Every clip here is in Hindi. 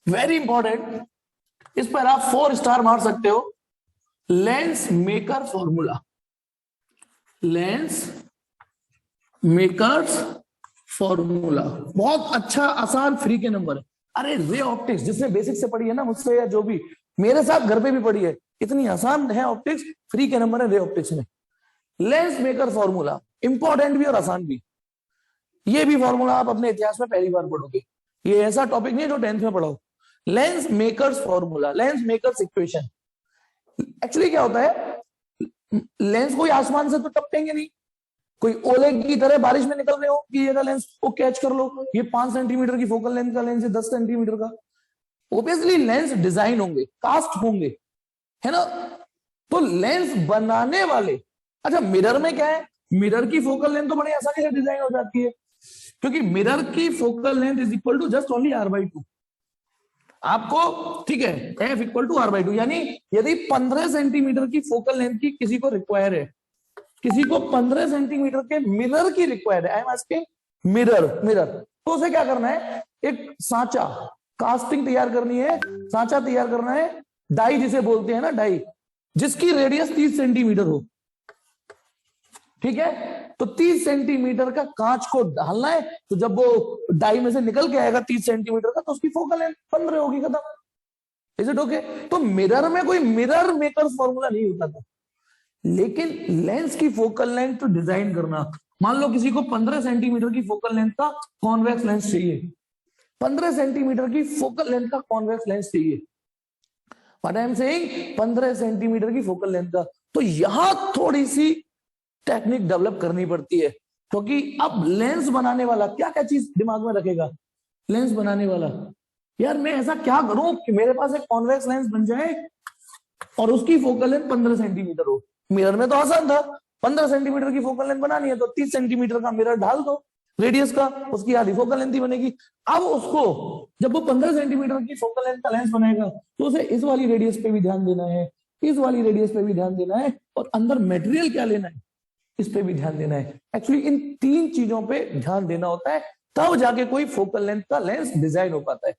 वेरी इंपॉर्टेंट, इस पर आप 4 स्टार मार सकते हो। Lens maker formula, lens makers formula, बहुत अच्छा आसान फ्री के नंबर है। अरे रे ऑप्टिक्स जिसने बेसिक से पढ़ी है ना मुझसे, या जो भी मेरे साथ घर पे भी पढ़ी है, इतनी आसान है ऑप्टिक्स, फ्री के नंबर है रे ऑप्टिक्स में। लेंस मेकर फॉर्मूला इंपॉर्टेंट भी और आसान भी। ये भी फॉर्मूला आप अपने इतिहास में पहली बार पढ़ोगे, ये ऐसा टॉपिक नहीं है जो 10th में पढ़ाओ। Lens makers formula, lens makers equation. Actually क्या होता है, लेंस कोई आसमान से तो टपकेंगे नहीं, कोई ओले की तरह बारिश में निकल रहे हो कि ये लेंस को कैच कर लो, ये 5 सेंटीमीटर की फोकल लेंथ का लेंस है, 10 सेंटीमीटर का। ओबियसली लेंस डिजाइन होंगे, कास्ट होंगे, है ना। तो लेंस बनाने वाले, अच्छा मिरर में क्या है, मिरर की फोकल लेंथ तो बड़ी आसानी से डिजाइन हो जाती है, क्योंकि मिरर की focal length is equal to just only r/2। आपको ठीक है, f इक्वल टू r/2, यानी यदि 15 सेंटीमीटर की फोकल लेंथ की किसी को रिक्वायर है, किसी को 15 सेंटीमीटर के मिरर की रिक्वायर है, आई एम आस्किंग मिरर, तो उसे क्या करना है, एक सांचा कास्टिंग तैयार करनी है, सांचा तैयार करना है, डाई जिसे बोलते हैं ना, डाई जिसकी रेडियस 30 सेंटीमीटर हो, ठीक है। तो 30 सेंटीमीटर का कांच को डालना है, तो जब वो डाई में से निकल के आएगा 30 सेंटीमीटर का, तो उसकी फोकल लेंथ 15 होगी, खत्म। Is it okay? तो मिरर में कोई मिरर मेकर फॉर्मूला नहीं होता था, लेकिन लेंस की फोकल लेंथ तो डिजाइन करना, मान लो किसी को 15 सेंटीमीटर की फोकल लेंथ का कॉन्वेक्स लेंस चाहिए, 15 सेंटीमीटर की फोकल लेंथ का कॉन्वेक्स लेंस चाहिए, what I am saying, 15 centimetre की फोकल लेंथ का। तो यहां थोड़ी सी टेक्निक डेवलप करनी पड़ती है, क्योंकि अब लेंस बनाने वाला क्या क्या चीज दिमाग में रखेगा, लेंस बनाने वाला, यार मैं ऐसा क्या करूं कि मेरे पास एक कॉन्वेक्स लेंस बन जाए और उसकी फोकल लेंथ 15 सेंटीमीटर हो। मिरर में तो आसान था, 15 सेंटीमीटर की फोकल लेंथ बनानी है तो 30 सेंटीमीटर का मिरर ढाल दो रेडियस का, उसकी आधी फोकल लेंथ ही बनेगी। अब उसको जब वो 15 सेंटीमीटर की फोकल लेंथ का लेंस बनाएगा, तो उसे इस वाली रेडियस पे भी ध्यान देना है, इस वाली रेडियस पे भी ध्यान देना है, और अंदर मटेरियल क्या लेना है इस पे भी ध्यान देना है। एक्चुअली इन 3 चीजों पे ध्यान देना होता है, तब जाके कोई फोकल लेंथ का लेंस डिजाइन हो पाता है।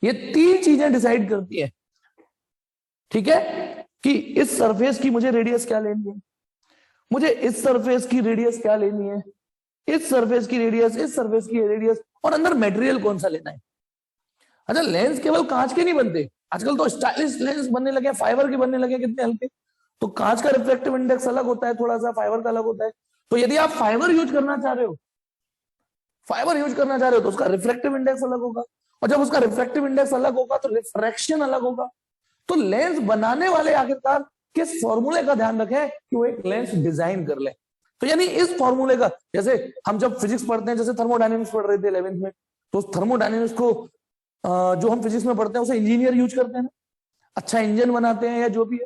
ये 3 चीजें डिसाइड करती है, ठीक है, कि इस सरफेस की मुझे रेडियस क्या लेनी है, मुझे इस सरफेस की रेडियस क्या लेनी है, इस सरफेस की रेडियस, इस सरफेस की रेडियस, और अंदर मटेरियल कौन सा लेना है। अच्छा लेंस केवल कांच के नहीं बनते, आजकल तो स्टाइलिश लेंस बनने लगे, फाइबर के बनने लगे, कितने हल्के। तो कांच का रिफ्रैक्टिव इंडेक्स अलग होता है थोड़ा सा, फाइबर का अलग होता है। तो यदि आप फाइबर यूज करना चाह रहे हो, तो उसका रिफ्रैक्टिव इंडेक्स अलग होगा, और जब उसका रिफ्रैक्टिव इंडेक्स अलग होगा तो रिफ्रैक्शन अलग होगा। तो लेंस बनाने वाले आखिरकार किस फॉर्मूले का ध्यान रखें कि वो एक लेंस डिजाइन कर ले। तो यानी इस फॉर्मूले का, जैसे हम जब फिजिक्स पढ़ते हैं, जैसे थर्मोडायनेमिक्स पढ़ रहे थे 11th में, तो थर्मोडायनेमिक्स को जो हम फिजिक्स में पढ़ते हैं उसे इंजीनियर यूज करते हैं ना, अच्छा इंजन बनाते हैं या जो भी है।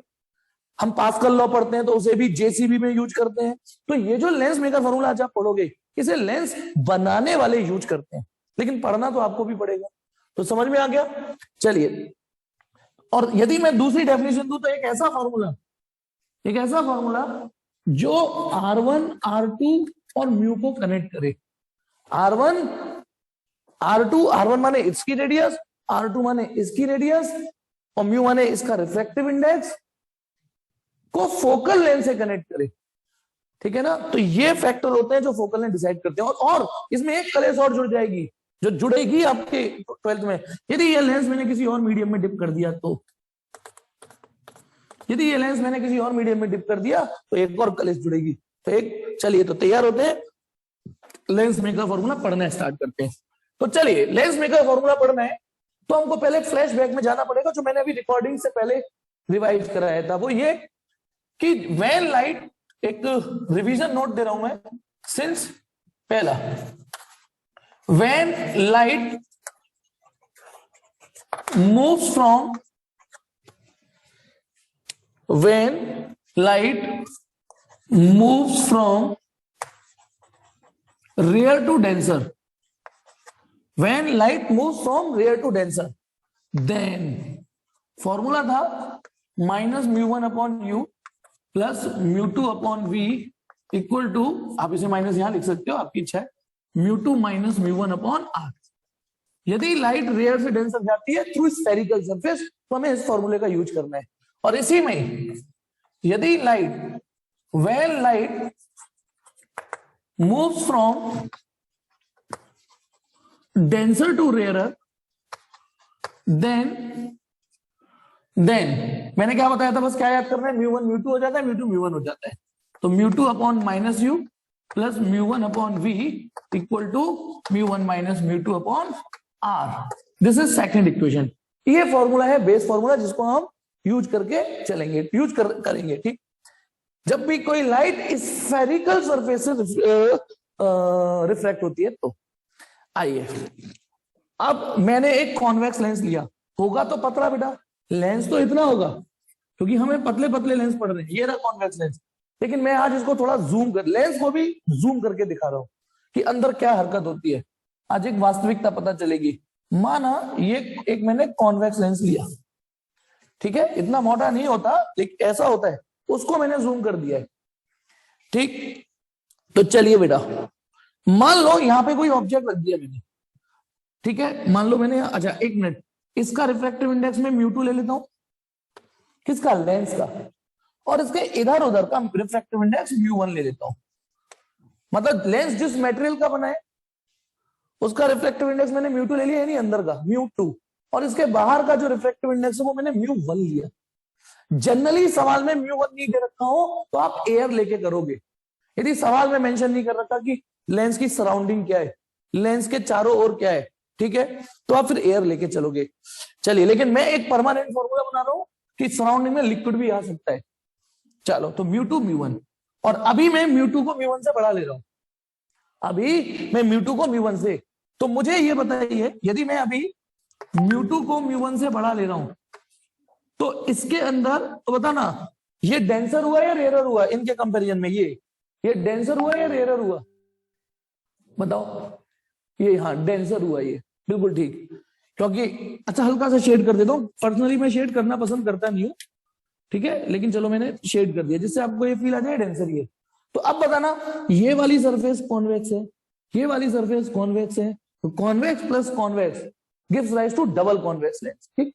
हम पास्कल लॉ पढ़ते हैं तो उसे भी जेसीबी में यूज करते हैं। तो ये जो लेंस मेकर फॉर्मूला आज आप पढ़ोगे, इसे लेंस बनाने वाले यूज करते हैं, लेकिन पढ़ना तो आपको भी पड़ेगा। तो समझ में आ गया? चलिए, और यदि मैं दूसरी डेफिनेशन दूं, तो एक ऐसा फॉर्मूला जो R1 R2 और म्यू को कनेक्ट करे। R1 R1 माने इसकी रेडियस, R2 माने इसकी रेडियस, और म्यू माने इसका रिफ्रैक्टिव इंडेक्स, को फोकल लेंथ से कनेक्ट करे, ठीक है ना। तो ये फैक्टर होते हैं जो फोकल लेंथ डिसाइड करते हैं। और इसमें एक कलेस और जुड़ जाएगी, जो जुड़ेगी आपके 12th में। यदि ये लेंस मैंने किसी और मीडियम में डिप कर दिया, तो यदि ये लेंस मैंने किसी और मीडियम में डिप कर दिया तो एक और कलेस जुड़ेगी। तो एक, चलिए तो तैयार होते हैं, लेंस मेकर फॉर्मूला पढ़ना स्टार्ट करते हैं। तो चलिए, लेंस मेकर फॉर्मूला पढ़ना है तो हमको पहले फ्लैशबैक में जाना पड़ेगा, जो मैंने अभी रिकॉर्डिंग से पहले रिवाइज कराया था। वो ये कि व्हेन लाइट, एक रिवीजन नोट दे रहा हूं मैं, सिंस पहला, when light moves from, when light moves from rare to denser, when light moves from rare to denser, then formula था -μ1/u plus μ2/v equal to, आप इसे माइनस यहां लिख सकते हो, आपकी इच्छा है, μ2 - μ1/r। यदि लाइट रेयर से डेंसर जाती है थ्रू स्फेरिकल सरफेस तो हमें इस फॉर्मूले का यूज करना है। और इसी में यदि light when light moves from denser to rarer then मैंने क्या बताया था, बस क्या याद करना है, μ1 μ2 हो जाता है, μ2 μ1 हो जाता है। तो μ2 upon minus u plus μ1 upon v equal to μ1 minus μ2 upon r. This is second equation. ये फॉर्मूला है बेस फॉर्मूला जिसको हम यूज करके चलेंगे, करेंगे। ठीक, जब भी कोई लाइट स्फेरिकल सरफेस से रिफ्रैक्ट होती है तो। आइए, अब मैंने एक कॉन्वेक्स लेंस लिया, होगा तो पतला बेटा, लेंस तो इतना होगा क्योंकि हमें पतले पतले लेंस पड़ रहे हैं, ये रहा कॉन्वेक्स लेंस। लेकिन मैं आज इसको थोड़ा जूम कर, लेंस को भी जूम करके दिखा रहा हूं कि अंदर क्या हरकत होती है। आज एक वास्तविकता पता चलेगी। माना ये एक मैंने कॉन्वेक्स लेंस लिया, ठीक है, इतना मोटा नहीं होता लेकिन ऐसा होता है, उसको मैंने जूम कर दिया है। ठीक, तो चलिए बेटा, मान लो यहां पे कोई ऑब्जेक्ट रख दिया मैंने, ठीक है, मान लो मैंने, अच्छा एक मिनट, इसका रिफ्रैक्टिव इंडेक्स में μ2 ले लेता हूं, किसका, लेंस का, और इसके इधर उधर का रिफ्रैक्टिव इंडेक्स μ1 ले लेता हूं। मतलब लेंस जिस मटेरियल का बना है उसका रिफ्रैक्टिव इंडेक्स मैंने μ2 ले लिया, यानी अंदर का μ2, और इसके बाहर का जो रिफ्रैक्टिव इंडेक्स है वो मैंने μ1 लिया। जनरली सवाल में μ1 नहीं दे रखा हो तो आप एयर लेके करोगे। यदि सवाल में मेंशन नहीं कर रखा कि लेंस की सराउंडिंग क्या है, लेंस के चारों ओर क्या है, ठीक है, तो आप फिर एयर लेके चलोगे। चलिए, लेकिन मैं एक परमानेंट फॉर्मूला बना रहा हूं कि सराउंडिंग में लिक्विड भी आ सकता है। चलो, तो μ2 μ1, और अभी मैं μ2 को μ1 से बढ़ा ले रहा हूं, अभी मैं μ2 को μ1 से, तो मुझे ये बताइए, यदि मैं अभी μ2 को μ1 से बढ़ा ले रहा हूं तो इसके अंदर, तो बता ना, ये डेंसर हुआ या रेयर हुआ इनके कंपैरिजन में, ये डेंसर हुआ या रेयर हुआ, बताओ। ये हाँ डेंसर हुआ, ये बिल्कुल ठीक, क्योंकि अच्छा हल्का सा शेड कर देता हूं, पर्सनली मैं शेड करना पसंद करता नहीं हूं, ठीक है, लेकिन चलो मैंने शेड कर दिया जिससे आपको ये फील आ जाए डेंसर ये। तो अब बताना, ये वाली सरफेस कॉन्वेक्स है, ये वाली सरफेस कॉन्वेक्स है, तो convex plus convex gives rise to double convex lens. ठीक,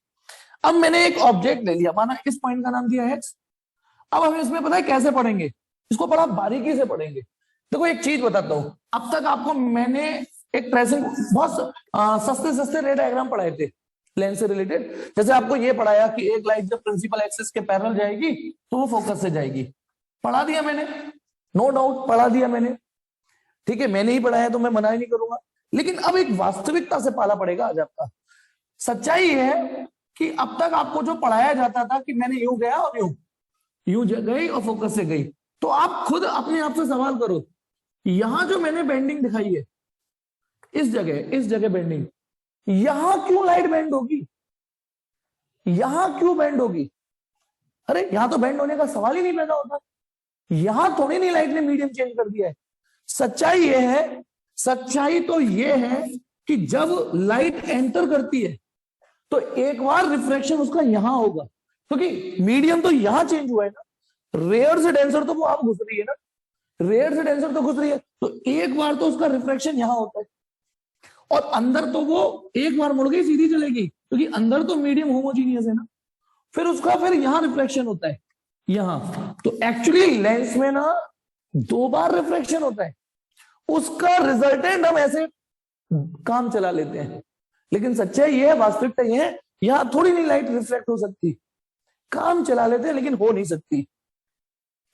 अब मैंने एक ऑब्जेक्ट ले लिया, माना इस पॉइंट का नाम दिया है x। अब हम इसमें पता है कैसे पढ़ेंगे, इसको बड़ा बारीकी से पढ़ेंगे। देखो एक चीज बताता हूं, अब तक आपको मैंने एक ट्रेसिंग बहुत सस्ते सस्ते रे डायग्राम पढ़ाए थे लेंस से रिलेटेड। जैसे आपको ये पढ़ाया कि एक लाइट जब प्रिंसिपल एक्सिस के पैरेलल जाएगी तो वो फोकस से जाएगी, पढ़ा दिया मैंने, नो डाउट पढ़ा दिया मैंने, ठीक है, मैंने ही पढ़ाया तो मैं मना ही नहीं करूंगा। लेकिन अब एक वास्तविकता से पाला पड़ेगा आज आपका। सच्चाई है कि अब तक आपको जो पढ़ाया जाता था कि मैंने यूं गया और यूं गई और फोकस से गई, तो आप खुद अपने आप से सवाल करो, यहां जो मैंने बेंडिंग दिखाई है, इस जगह बेंडिंग, यहां क्यों लाइट बेंड होगी, यहां क्यों बेंड होगी? अरे यहां तो बेंड होने का सवाल ही नहीं पैदा होता, यहां थोड़ी नहीं लाइट ने मीडियम चेंज कर दिया है। सच्चाई यह है, सच्चाई तो यह है कि जब लाइट एंटर करती है तो एक बार रिफ्रैक्शन उसका यहां होगा, क्योंकि मीडियम तो यहां चेंज हुआ है ना, रेयर से डेंसर तो वो आप घुस रही है ना, रेयर से डेंसर तो घुस रही है, तो एक बार तो उसका रिफ्रैक्शन यहां होता है, और अंदर तो वो एक बार मुड़ गई सीधी चलेगी, क्योंकि अंदर तो मीडियम होमोजीनियस है ना, फिर उसका फिर यहां रिफ्रैक्शन होता है यहां। तो एक्चुअली लेंस में ना 2 बार रिफ्रैक्शन होता है, उसका रिजल्टेंट हम ऐसे काम चला लेते हैं। लेकिन सच्चाई ये है, वास्तविकता ये है, यहां थोड़ी नहीं लाइट रिफ्लेक्ट हो सकती, काम चला लेते हैं लेकिन हो नहीं सकती,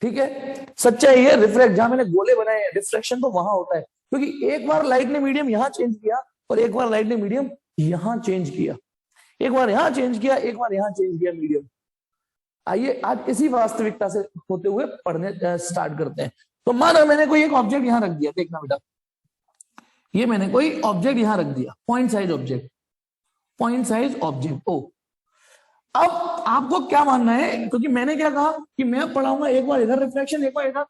ठीक है। सच्चाई है, रिफ्लेक्ट जहां मैंने गोले बनाए हैं, रिफ्लेक्शन तो वहां होता है, क्योंकि एक बार लाइट ने मीडियम यहां चेंज किया और एक बार लाइट ने मीडियम यहां चेंज किया, एक बार यहां चेंज किया, एक बार यहां चेंज किया मीडियम। आइए आज इसी वास्तविकता से होते हुए पढ़ने स्टार्ट करते हैं। तो मानो मैंने कोई एक ऑब्जेक्ट यहां रख दिया, देखना बेटा, ये मैंने कोई ऑब्जेक्ट यहां रख दिया, point size object, point size object O. अब आपको क्या मानना है, क्योंकि मैंने क्या कहा कि मैं पढ़ाऊंगा एक बार इधर रिफ्लेक्शन एक बार इधर,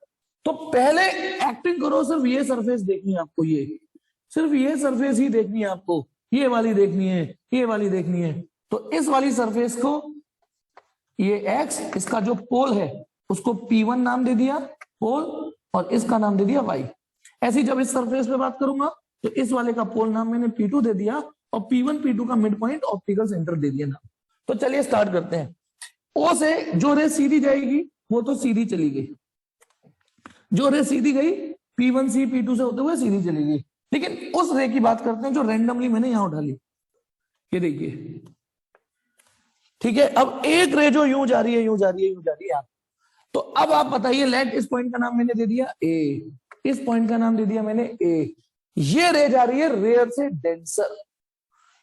तो पहले एक्टिंग करो, सिर्फ ये सरफेस देखनी है आपको, ये सिर्फ ये सरफेस ही देखनी है आपको, ये वाली देखनी है, ये वाली देखनी है। तो इस वाली सरफेस को ये एक्स, इसका जो पोल है उसको P1 नाम दे दिया पोल, और इसका नाम दे दिया y। ऐसी जब इस सरफेस पे बात करूंगा तो इस वाले का पोल नाम मैंने P2 दे दिया और P1 P2 का मिड पॉइंट ऑप्टिकल सेंटर दे दिया ना। तो चलिए स्टार्ट करते हैं। O से जो रे सीधी जाएगी वो तो सीधी चली गई, जो रे सीधी गई P1 C P2 से होते हुए सीधी चली गई। लेकिन उस रे की बात करते हैं जो रैंडमली मैंने यहां उठा ली, ये देखिए, ठीक है। अब एक रे जो यूं जा रही है, यूं जा रही है, यूं जा रही है, तो अब आप बताइए, लेट इस पॉइंट का नाम मैंने दे दिया ए, इस पॉइंट का नाम दे दिया मैंने ए। ये रे जा रही है रेयर से डेंसर,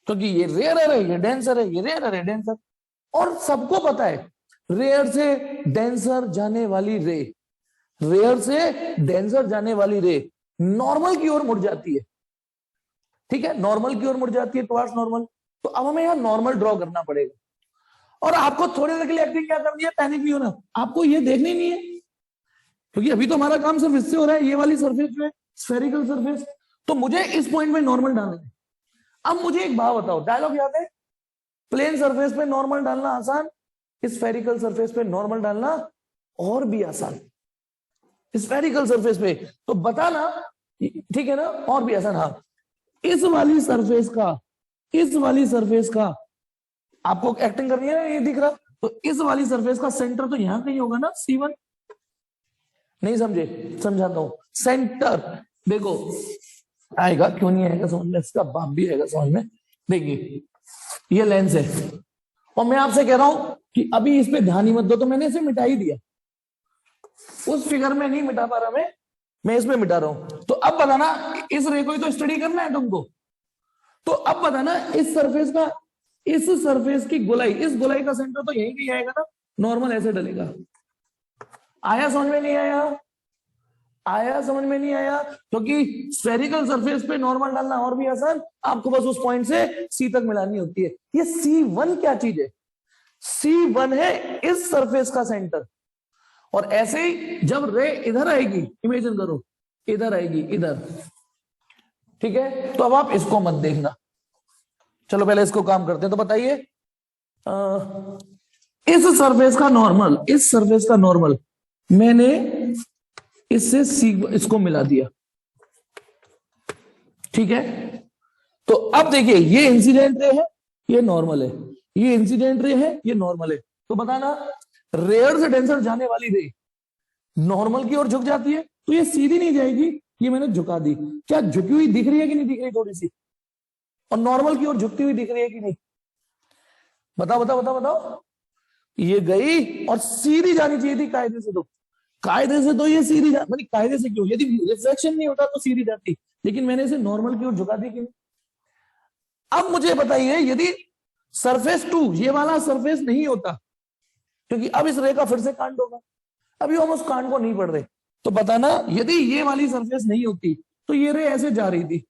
क्योंकि ये रेयर है, ये डेंसर है, ये रेयर है, डेंसर। और सबको पता है रेयर से डेंसर जाने वाली रे, रेयर से डेंसर जाने वाली रे नॉर्मल की ओर मुड़ जाती है, ठीक है, नॉर्मल की ओर मुड़ जाती है, टुवर्ड्स नॉर्मल। तो अब हमें यहां नॉर्मल ड्रॉ करना पड़ेगा। और आपको थोड़ी देर के लिए एक्टिंग क्या करनी है, पैनिक नहीं होना, आपको ये देखनी नहीं है, क्योंकि अभी तो हमारा काम सिर्फ इससे हो रहा है, ये वाली सरफेस जो है स्फेरिकल सरफेस, तो मुझे इस पॉइंट में नॉर्मल डालना है। अब मुझे एक बात बताओ, डायलॉग याद है, प्लेन सरफेस पे नॉर्मल डालना आसान, स्फेरिकल सरफेस पे नॉर्मल डालना और भी आसान। स्फेरिकल सरफेस पे तो बताना, ठीक है ना, और भी आसान। हाँ, इस वाली सरफेस का, इस वाली सरफेस का आपको एक्टिंग करनी है, ये दिख रहा, तो इस वाली सरफेस का सेंटर तो यहां कहीं होगा ना, C1। नहीं समझे, समझाता हूं। सेंटर देखो, आएगा क्यों नहीं आएगा समझ में, इसका बाप भी आएगा समझ में। देखिए ये लेंस है, और मैं आपसे कह रहा हूं कि अभी इस पे ध्यान ही मत दो, तो मैंने इसे मिटा ही दिया, उस फिगर में नहीं मिटा पा रहा मैं इसमें मिटा रहा हूं। तो अब बताना, इस रे को ही तो स्टडी करना है तुमको, तो अब बताना इस सरफेस का, इस सरफेस की गोलाई, इस गोलाई का सेंटर तो यही नहीं आएगा ना, नॉर्मल ऐसे डलेगा। आया समझ में नहीं आया, आया समझ में नहीं आया, क्योंकि स्फेरिकल सरफेस पे नॉर्मल डालना और भी आसान, आपको बस उस पॉइंट से C तक मिलानी होती है। ये C1 क्या चीज है, C1 है इस सरफेस का सेंटर। और ऐसे ही जब रे इधर आएगी, इमेजिन करो इधर आएगी, इधर, ठीक है, तो अब आप इसको मत देखना। चलो पहले इसको काम करते हैं। तो बताइए, इस सरफेस का नॉर्मल, इस सरफेस का नॉर्मल मैंने इससे इसको मिला दिया, ठीक है। तो अब देखिए, ये इंसिडेंट रे है, ये नॉर्मल है, ये इंसिडेंट रे है, ये नॉर्मल है। तो बताना, रेयर से डेंसर जाने वाली रे नॉर्मल की ओर झुक जाती है, तो ये सीधी नहीं जाएगी, ये मैंने झुका दी। क्या झुकी हुई दिख रही है कि नहीं दिख रही थोड़ी सी, और नॉर्मल की ओर झुकती हुई दिख रही है कि नहीं, बताओ बताओ बताओ बताओ। ये गई और सीधी जानी चाहिए थी कायदे से, तो कायदे से तो ये सीधी जा, मतलब कायदे से क्यों, यदि रिफ्लेक्शन नहीं होता तो सीधी जाती, लेकिन मैंने इसे नॉर्मल की ओर झुका दी कि नहीं। अब मुझे बताइए, यदि सरफेस 2 ये वाला सरफेस नहीं होता, क्योंकि अब इस रे का फिर से कांड होगा, अभी हम उस कांड को नहीं पढ़ रहे, तो बताना, यदि ये वाली सरफेस नहीं होती तो ये रे ऐसे जा रही थी,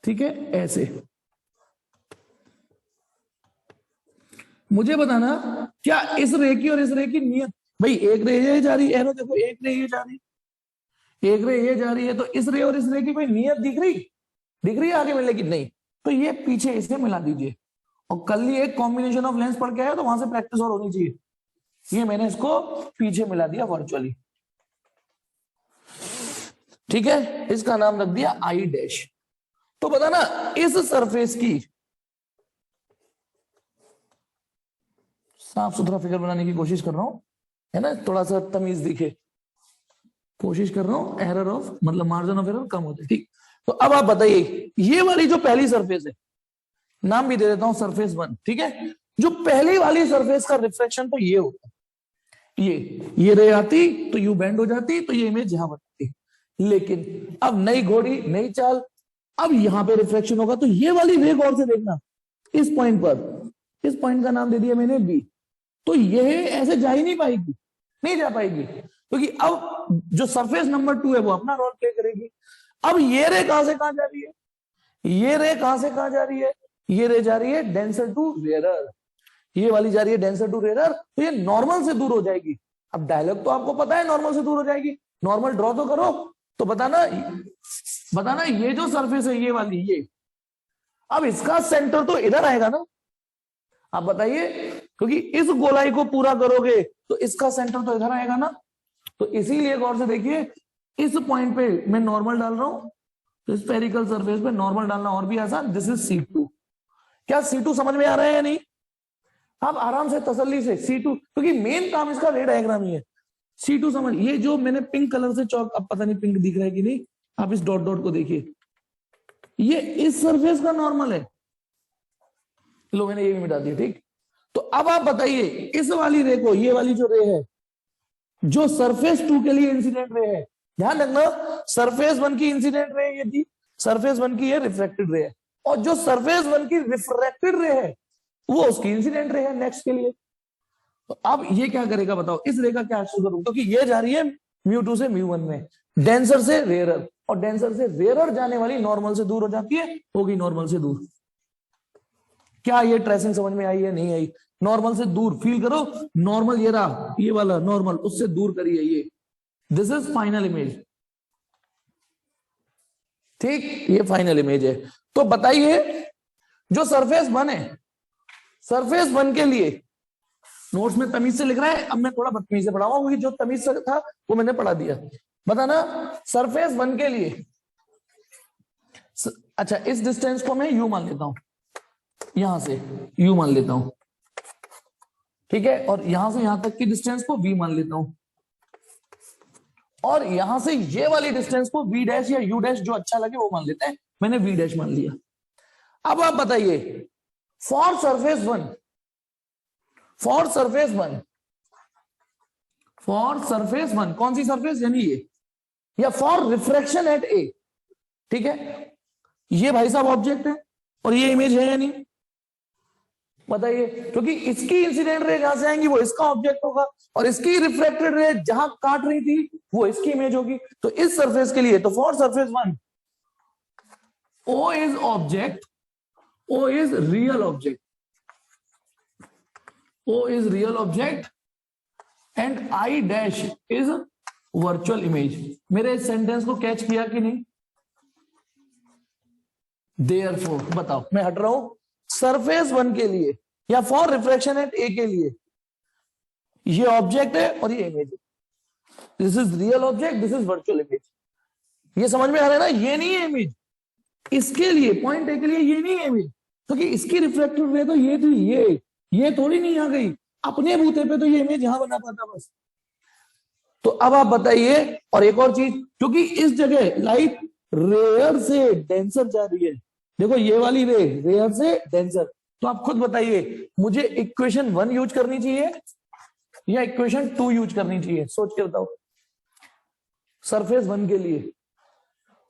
ठीक है, ऐसे। मुझे बताना, क्या इस रे की और इस रे की नियत, भाई एक रे ये जा रही है, एरो देखो, एक रे ये जा रही है, एक रे ये जा रही है, तो इस रे और इस रे की कोई नियत दिख रही है आगे मिलने की, नहीं, तो ये पीछे इसे मिला दीजिए। और कल ही एक कॉम्बिनेशन ऑफ लेंस पढ़ के आया, तो वहां से प्रैक्टिस और होनी चाहिए। ये मैंने इसको पीछे मिला दिया वर्चुअली, ठीक है, इसका नाम रख दिया आई डैश। तो बताना, इस सरफेस की, साफ सुथरा फिगर बनाने की कोशिश कर रहा हूं, है ना, थोड़ा सा तमीज दिखे, कोशिश कर रहा हूं, एरर ऑफ मतलब मार्जिन ऑफ एरर कम होते, ठीक। तो अब आप बताइए, ये वाली जो पहली सरफेस है, नाम भी दे देता हूं सरफेस 1, ठीक है, जो पहली वाली सरफेस का रिफ्लेक्शन तो ये होता, ये रे आती तो यू बेंड हो जाती, तो ये इमेज यहां बनती। लेकिन अब नई घोड़ी नई चाल, अब यहां पे रिफ्लेक्शन होगा, तो ये वाली रे गौर से देखना, इस पॉइंट पर, इस पॉइंट का नाम दे दिया मैंने B, तो ये ऐसे जा ही नहीं पाएगी, नहीं जा पाएगी, क्योंकि अब जो सरफेस नंबर 2 है वो अपना रोल प्ले करेगी। अब ये रे कहां से कहां जा रही है, ये रे कहां से कहां जा रही है, ये रे जा रही है डेंसर टू रेयरर, ये वाली जा रही है डेंसर टू रेयरर, तो ये नॉर्मल से दूर हो जाएगी। अब डायलॉग तो आपको पता है, नॉर्मल से दूर हो जाएगी, नॉर्मल ड्रॉ तो करो। तो बताना ये जो सरफेस है ये वाली, ये अब इसका सेंटर तो इधर आएगा ना, आप बताइए, क्योंकि इस गोलाई को पूरा करोगे तो इसका सेंटर तो इधर आएगा ना। तो इसीलिए गौर से देखिए, इस पॉइंट पे मैं नॉर्मल डाल रहा हूं, तो स्फेरिकल सरफेस पे नॉर्मल डालना और भी आसान। This is C2। क्या C2 समझ में आ रहा है या नहीं? आप आराम से तसल्ली से C2, क्योंकि मेन काम इसका रे डायग्राम ही है। C2 समझ, ये जो मैंने पिंक कलर से चौक, अब पता नहीं पिंक दिख रहा है कि नहीं, आप इस डॉट डॉट को देखिए, ये इस सरफेस का नॉर्मल है। लो मैंने ये भी मिटा दिया, ठीक। तो अब आप बताइए इस वाली रे को, ये वाली जो रे है, जो सरफेस 2 के लिए इंसिडेंट रे है, ध्यान रखना सरफेस 1 की इंसिडेंट रे ये थी, सरफेस 1 की ये रिफ्रैक्टेड रे है, और जो सरफेस 1 की रिफ्रैक्टेड रे है वो उसकी इंसिडेंट रे है नेक्स्ट के लिए। तो अब ये क्या करेगा बताओ, इस रे का क्या आंसर करूं, क्योंकि ये जा रही है μ2 से μ1 में, डेंसर से रेयरर, और डेंसर से रेयरर जाने वाली नॉर्मल से दूर हो जाती है, होगी नॉर्मल से दूर। क्या ये ट्रेसिंग समझ में आई है नहीं आई? नॉर्मल से दूर फील करो, नॉर्मल ये रहा, ये वाला नॉर्मल, उससे दूर करिए ये। दिस इज फाइनल इमेज, ठीक, ये फाइनल इमेज है। तो बताइए जो सरफेस 1 है, सरफेस 1 के लिए नोट्स में तमीज से लिख रहा है, अब मैं थोड़ा बदतमीज से पढ़ाऊंगा, वही जो तमीज से था वो मैंने पढ़ा दिया। बताना सरफेस 1 के लिए, अच्छा इस डिस्टेंस को मैं यू मान लेता हूं, यहां से यू मान लेता हूं, ठीक है, और यहां से यहां तक की डिस्टेंस को वी मान लेता हूं, और यहां से ये वाली डिस्टेंस को वी डैश या यू डैश जो अच्छा लगे वो मान लेते हैं, मैंने वी डैश मान लिया। अब आप बताइए for surface 1, for surface 1, for surface 1 कौन सी सरफेस, यानी ये, या फॉर रिफ्रैक्शन एट ए, ठीक है, ये भाई साहब ऑब्जेक्ट है और ये इमेज है या नहीं बताइए, क्योंकि इसकी इंसिडेंट रे जहां से आएंगी वो इसका ऑब्जेक्ट होगा, और इसकी रिफ्लेक्टेड रे जहां काट रही थी वो इसकी इमेज होगी। तो इस सरफेस के लिए, तो for surface 1 O is object, O is real object, O is real object and I dash is virtual image. मेरे इस सेंटेंस को कैच किया कि नहीं? देयरफॉर बताओ, मैं हट रहा हूं, सरफेस 1 के लिए या फॉर रिफ्रैक्शन एट ए के लिए ये ऑब्जेक्ट है और ये इमेज है। This is real object, this is virtual image. ये समझ में आ रहा है ना? ये नहीं है इमेज, इसके लिए पॉइंट ए के लिए ये नहीं है इमेज, क्योंकि इसकी रिफ्लेक्टिव रे तो ये थी, ये थोड़ी नहीं आ गई, अपने बूते पे तो ये इमेज यहां बना पाता बस। तो अब आप बताइए, और एक और चीज, क्योंकि इस जगह लाइट रेयर से डेंसर जा रही है, देखो ये वाली रे रेयर से डेंसर, तो आप खुद बताइए मुझे इक्वेशन 1 यूज करनी चाहिए या इक्वेशन 2 यूज करनी चाहिए? सोच के बताओ। सरफेस 1 के लिए,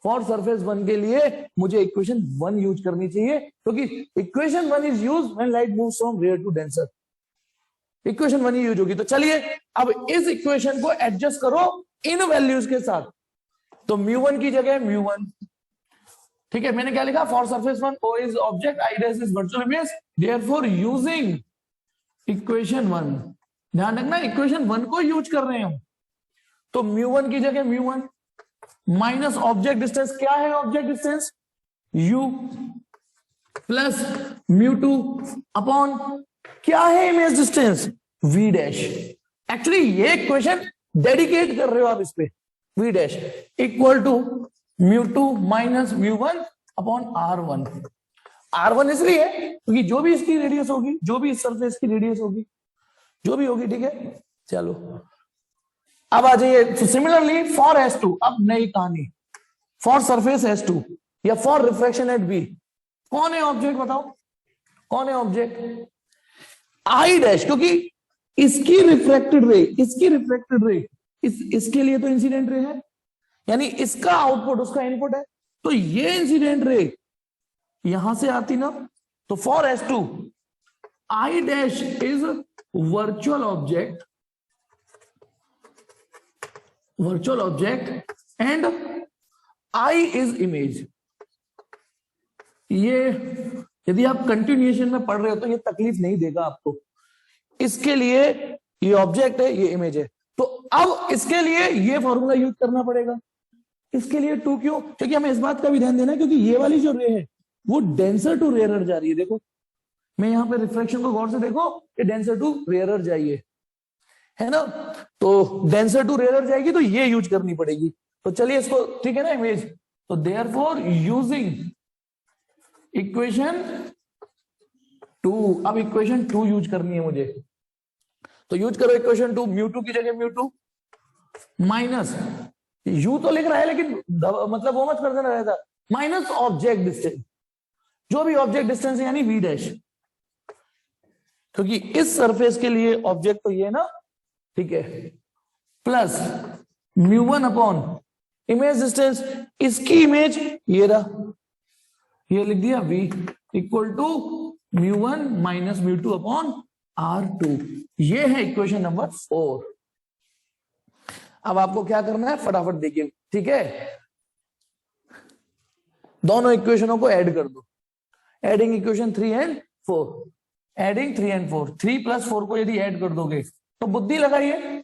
फॉर सरफेस 1 के लिए मुझे इक्वेशन 1 यूज करनी चाहिए, क्योंकि equation 1 is used when light moves from rare to denser, equation 1 ही यूज होगी। तो चलिए अब इस इक्वेशन को एडजस्ट करो इन वैल्यूज के साथ, तो μ1 की जगह μ1, ठीक है, मैंने क्या लिखा, for surface 1 O is object, I dash is virtual image, therefore using equation 1, ध्यान रखना इक्वेशन 1 को यूज कर रहे हैं, तो μ1 की जगह μ1 माइनस ऑब्जेक्ट डिस्टेंस, क्या है object distance, u, plus μ2 upon क्या है image distance, v dash. Actually ये इक्वेशन डेडिकेट कर रहे हो आप इस पे, v dash equal to μ2 minus μ1 upon r1। r1 इसलिए क्योंकि जो भी इसकी रेडियस होगी, जो भी इस सरफेस की रेडियस होगी, जो भी होगी, ठीक है। चलो अब आ जाइए सिमिलरली फॉर S2, अब नई कहानी, फॉर सरफेस S2 या फॉर रिफ्रैक्शन एट B, कौन है ऑब्जेक्ट बताओ, कौन है ऑब्जेक्ट, I डैश, क्योंकि इसकी रिफ्लेक्टेड रे, इसकी रिफ्लेक्टेड रे इसके लिए तो इंसिडेंट रे है, यानी इसका आउटपुट उसका इनपुट है, तो ये इंसिडेंट रे यहां से आती ना, तो for S2 I dash is virtual object, virtual object and I is image. ये यदि आप कंटिन्यूएशन में पढ़ रहे हो तो ये तकलीफ नहीं देगा आपको, इसके लिए ये ऑब्जेक्ट है, ये इमेज है, तो अब इसके लिए ये फॉर्मूला यूज करना पड़ेगा। इसके लिए 2 क्यों, क्योंकि हमें इस बात का भी ध्यान देना है, क्योंकि ये वाली जो रे है वो डेंसर टू रेयरर जा रही है। देखो मैं यहाँ पे रिफ्लेक्शन को गौर से देखो, ये डेंसर टू रेयरर जाइए, है ना, तो डेंसर टू रेयरर जाएगी तो ये यूज करनी पड़ेगी। तो चलिए इसको, ठीक है ना इमेज, तो देयरफॉर यूजिंग इक्वेशन 2, अब इक्वेशन 2 यूज करनी है मुझे, तो यूज करो इक्वेशन 2, म्यू2 की जगह म्यू2 माइनस, यू तो लिख रहा है लेकिन मतलब वो मत कर देना रहता, माइनस ऑब्जेक्ट डिस्टेंस, जो भी ऑब्जेक्ट डिस्टेंस है यानी वी डैश, क्योंकि इस सरफेस के लिए ऑब्जेक्ट तो ये है ना, ठीक है, प्लस म्यू1 अपॉन इमेज डिस्टेंस, इसकी इमेज ये रहा, ये लिख दिया v इक्वल टू म्यू1 माइनस म्यू2 अपॉन r2, ये है इक्वेशन नंबर 4। अब आपको क्या करना है फटाफट देखिए, ठीक है, दोनों इक्वेशनों को ऐड कर दो, adding equation 3 and 4, adding 3 and 4, 3 plus 4 को यदि ऐड कर दोगे तो बुद्धि लगाइए,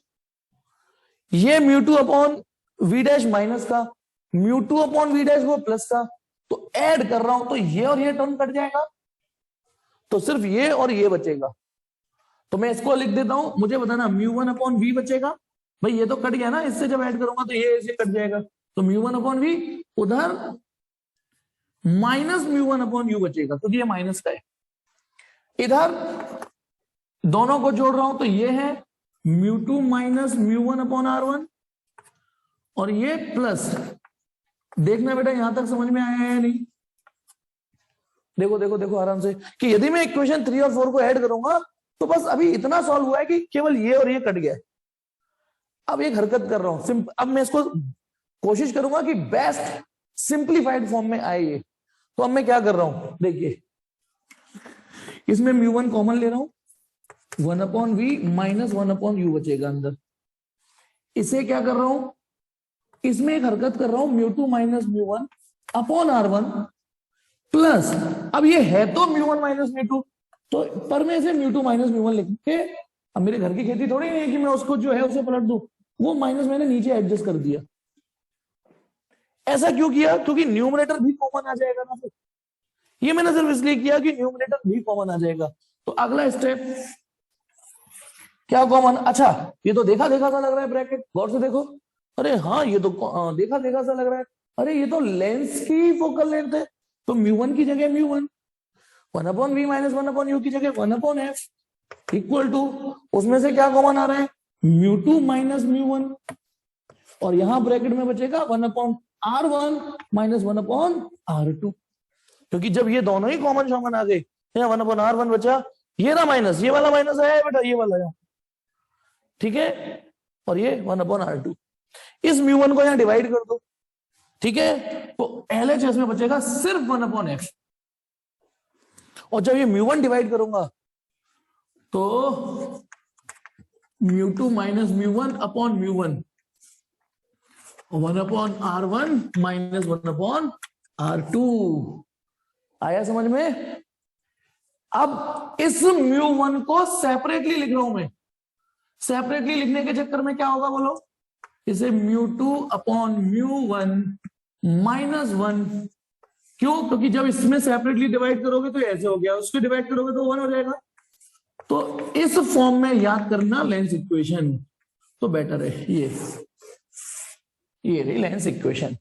ये म्यू2 अपॉन वी डैश माइनस का, म्यू2 अपॉन वी डैश वो प्लस का, तो ऐड कर रहा हूं तो ये और ये टर्म कट जाएगा, तो सिर्फ ये और ये बचेगा, तो मैं इसको लिख देता हूं, मुझे बताना म्यू1 अपॉन वी बचेगा, भाई ये तो कट गया ना, इससे जब ऐड करूंगा तो ये ऐसे कट जाएगा, तो म्यू1 अपॉन वी, उधर माइनस म्यू1 अपॉन यू बचेगा क्योंकि ये माइनस का है, इधर दोनों को जोड़ रहा हूं तो ये है म्यू2 माइनस म्यू1 अपॉन r1, और ये प्लस, देखना बेटा यहां तक समझ में आया है नहीं, देखो देखो देखो आराम से, कि यदि मैं इक्वेशन 3 और 4 को ऐड करूंगा तो बस अभी इतना सॉल्व हुआ है कि केवल ये और ये कट गया। अब एक हरकत कर रहा हूं, अब मैं इसको कोशिश करूंगा कि बेस्ट सिंप्लीफाइड फॉर्म में आए ये, तो अब मैं क्या कर रहा हूं देखिए, इसमें म्यू1 कॉमन ले रहा हूं, 1 upon v minus 1 upon u बचेगा अंदर, इसे क्या कर रहा हूं, इसमें एक हरकत कर रहा हूं म्यू2 माइनस म्यू1 अपॉन r1 प्लस, अब ये है तो म्यू1 माइनस म्यू2, तो पर में से म्यू2 माइनस म्यू1 लिख के, अब मेरे घर की खेती थोड़ी नहीं है कि मैं उसको जो है उसे पलट दूं, वो माइनस मैंने नीचे एडजस्ट कर दिया। ऐसा क्यों किया, क्योंकि न्यूमरेटर भी कॉमन आ जाएगा ना, फिर ये मैंने सिर्फ इसलिए किया कि न्यूमरेटर भी कॉमन आ जाएगा। तो अगला स्टेप क्या कॉमन, अच्छा ये तो देखा देखा सा लग रहा है ब्रैकेट, गौर से देखो, अरे हाँ ये तो देखा देखा सा लग रहा है, अरे ये तो लेंस की फोकल लेंथ है, तो म्यू1 की जगह म्यू1, 1 upon v minus 1 upon u की जगह 1 अपॉन एफ इक्वल टू, उसमें से क्या कॉमन आ रहा है म्यू2 माइनस म्यू1, और यहां ब्रैकेट में बचेगा 1 upon r1 minus 1 upon r2, क्योंकि जब ये दोनों ही कॉमन शॉमन आ गए, 1 अपॉन r1 बचा, ये ना माइनस, ये वाला माइनस आया बेटा, ये वाला यहाँ, ठीक है, और ये 1 अपॉन r2, इस म्यू1 को यहां डिवाइड कर दो, ठीक है, तो LHS में बचेगा सिर्फ 1 अपॉन f, और जब ये म्यू1 डिवाइड करूंगा तो म्यू2 माइनस म्यू1 अपॉन म्यू1, 1 upon r1 minus 1 upon r2, आया समझ में। अब इस म्यू1 को सेपरेटली लिख रहा हूं मैं, सेपरेटली लिखने के चक्कर में क्या होगा बोलो, इसे म्यू2 अपॉन म्यू1 माइनस 1, क्यों, क्योंकि जब इसमें सेपरेटली डिवाइड करोगे तो ऐसे हो गया, उसको डिवाइड करोगे तो 1 हो जाएगा, तो इस फॉर्म में याद करना लेंस इक्वेशन, तो बेटर है ये रही lens equation,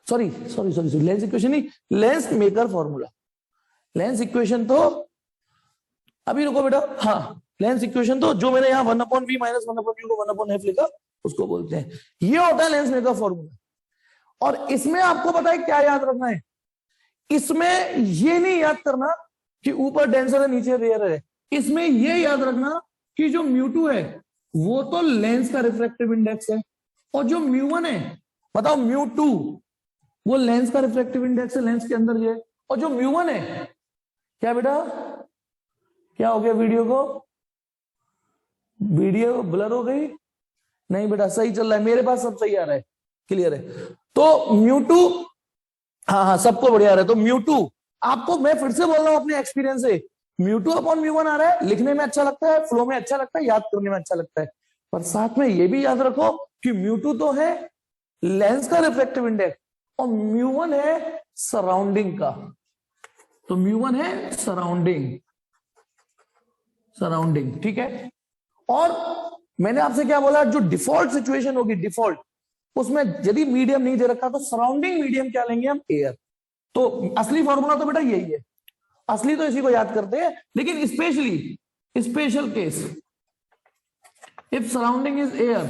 sorry sorry sorry lens equation नहीं, lens maker formula, lens equation तो अभी रुको बेटा, हाँ लेंस इक्वेशन तो जो मैंने यहाँ 1 upon v minus 1 upon u को 1 अपॉन एफ लिखा उसको बोलते हैं, ये होता है लेंस मेकर फॉर्मूला। और इसमें आपको पता है क्या याद रखना है, इसमें ये नहीं याद करना कि ऊपर डेंसर है नीचे रेयर है, इसमें ये याद रखना कि जो म्यू2 है वो तो लेंस का रिफ्रैक्टिव इंडेक्स है, और जो म्यू1 है, बताओ म्यू2 वो लेंस का रिफ्रैक्टिव इंडेक्स है, लेंस के अंदर ये, और जो म्यू1 है, क्या बेटा क्या हो गया, वीडियो ब्लर हो गई, नहीं बेटा सही चल रहा है, मेरे पास सब सही आ रहा है, क्लियर है, तो म्यू2, हाँ सबको बढ़िया आ रहा है, तो म्यू2 आपको मैं फिर से बोल रहा हूं अपने एक्सपीरियंस से, म्यू2 अपॉन म्यू1 आ रहा है, लिखने में अच्छा लगता है, फ्लो में अच्छा लगता है, याद करने में अच्छा लगता है, पर साथ में ये भी याद रखो कि म्यू2 तो है लेंस का रिफ्रैक्टिव इंडेक्स, और म्यू1 है सराउंडिंग का, तो म्यू1 है सराउंडिंग, ठीक है। और मैंने आपसे क्या बोला, जो डिफॉल्ट सिचुएशन होगी, डिफॉल्ट उसमें यदि मीडियम नहीं दे रखा तो सराउंडिंग मीडियम क्या लेंगे हम, एयर। तो असली फॉर्मूला तो बेटा यही है, असली तो इसी को याद करते हैं, लेकिन specially special case if surrounding is air,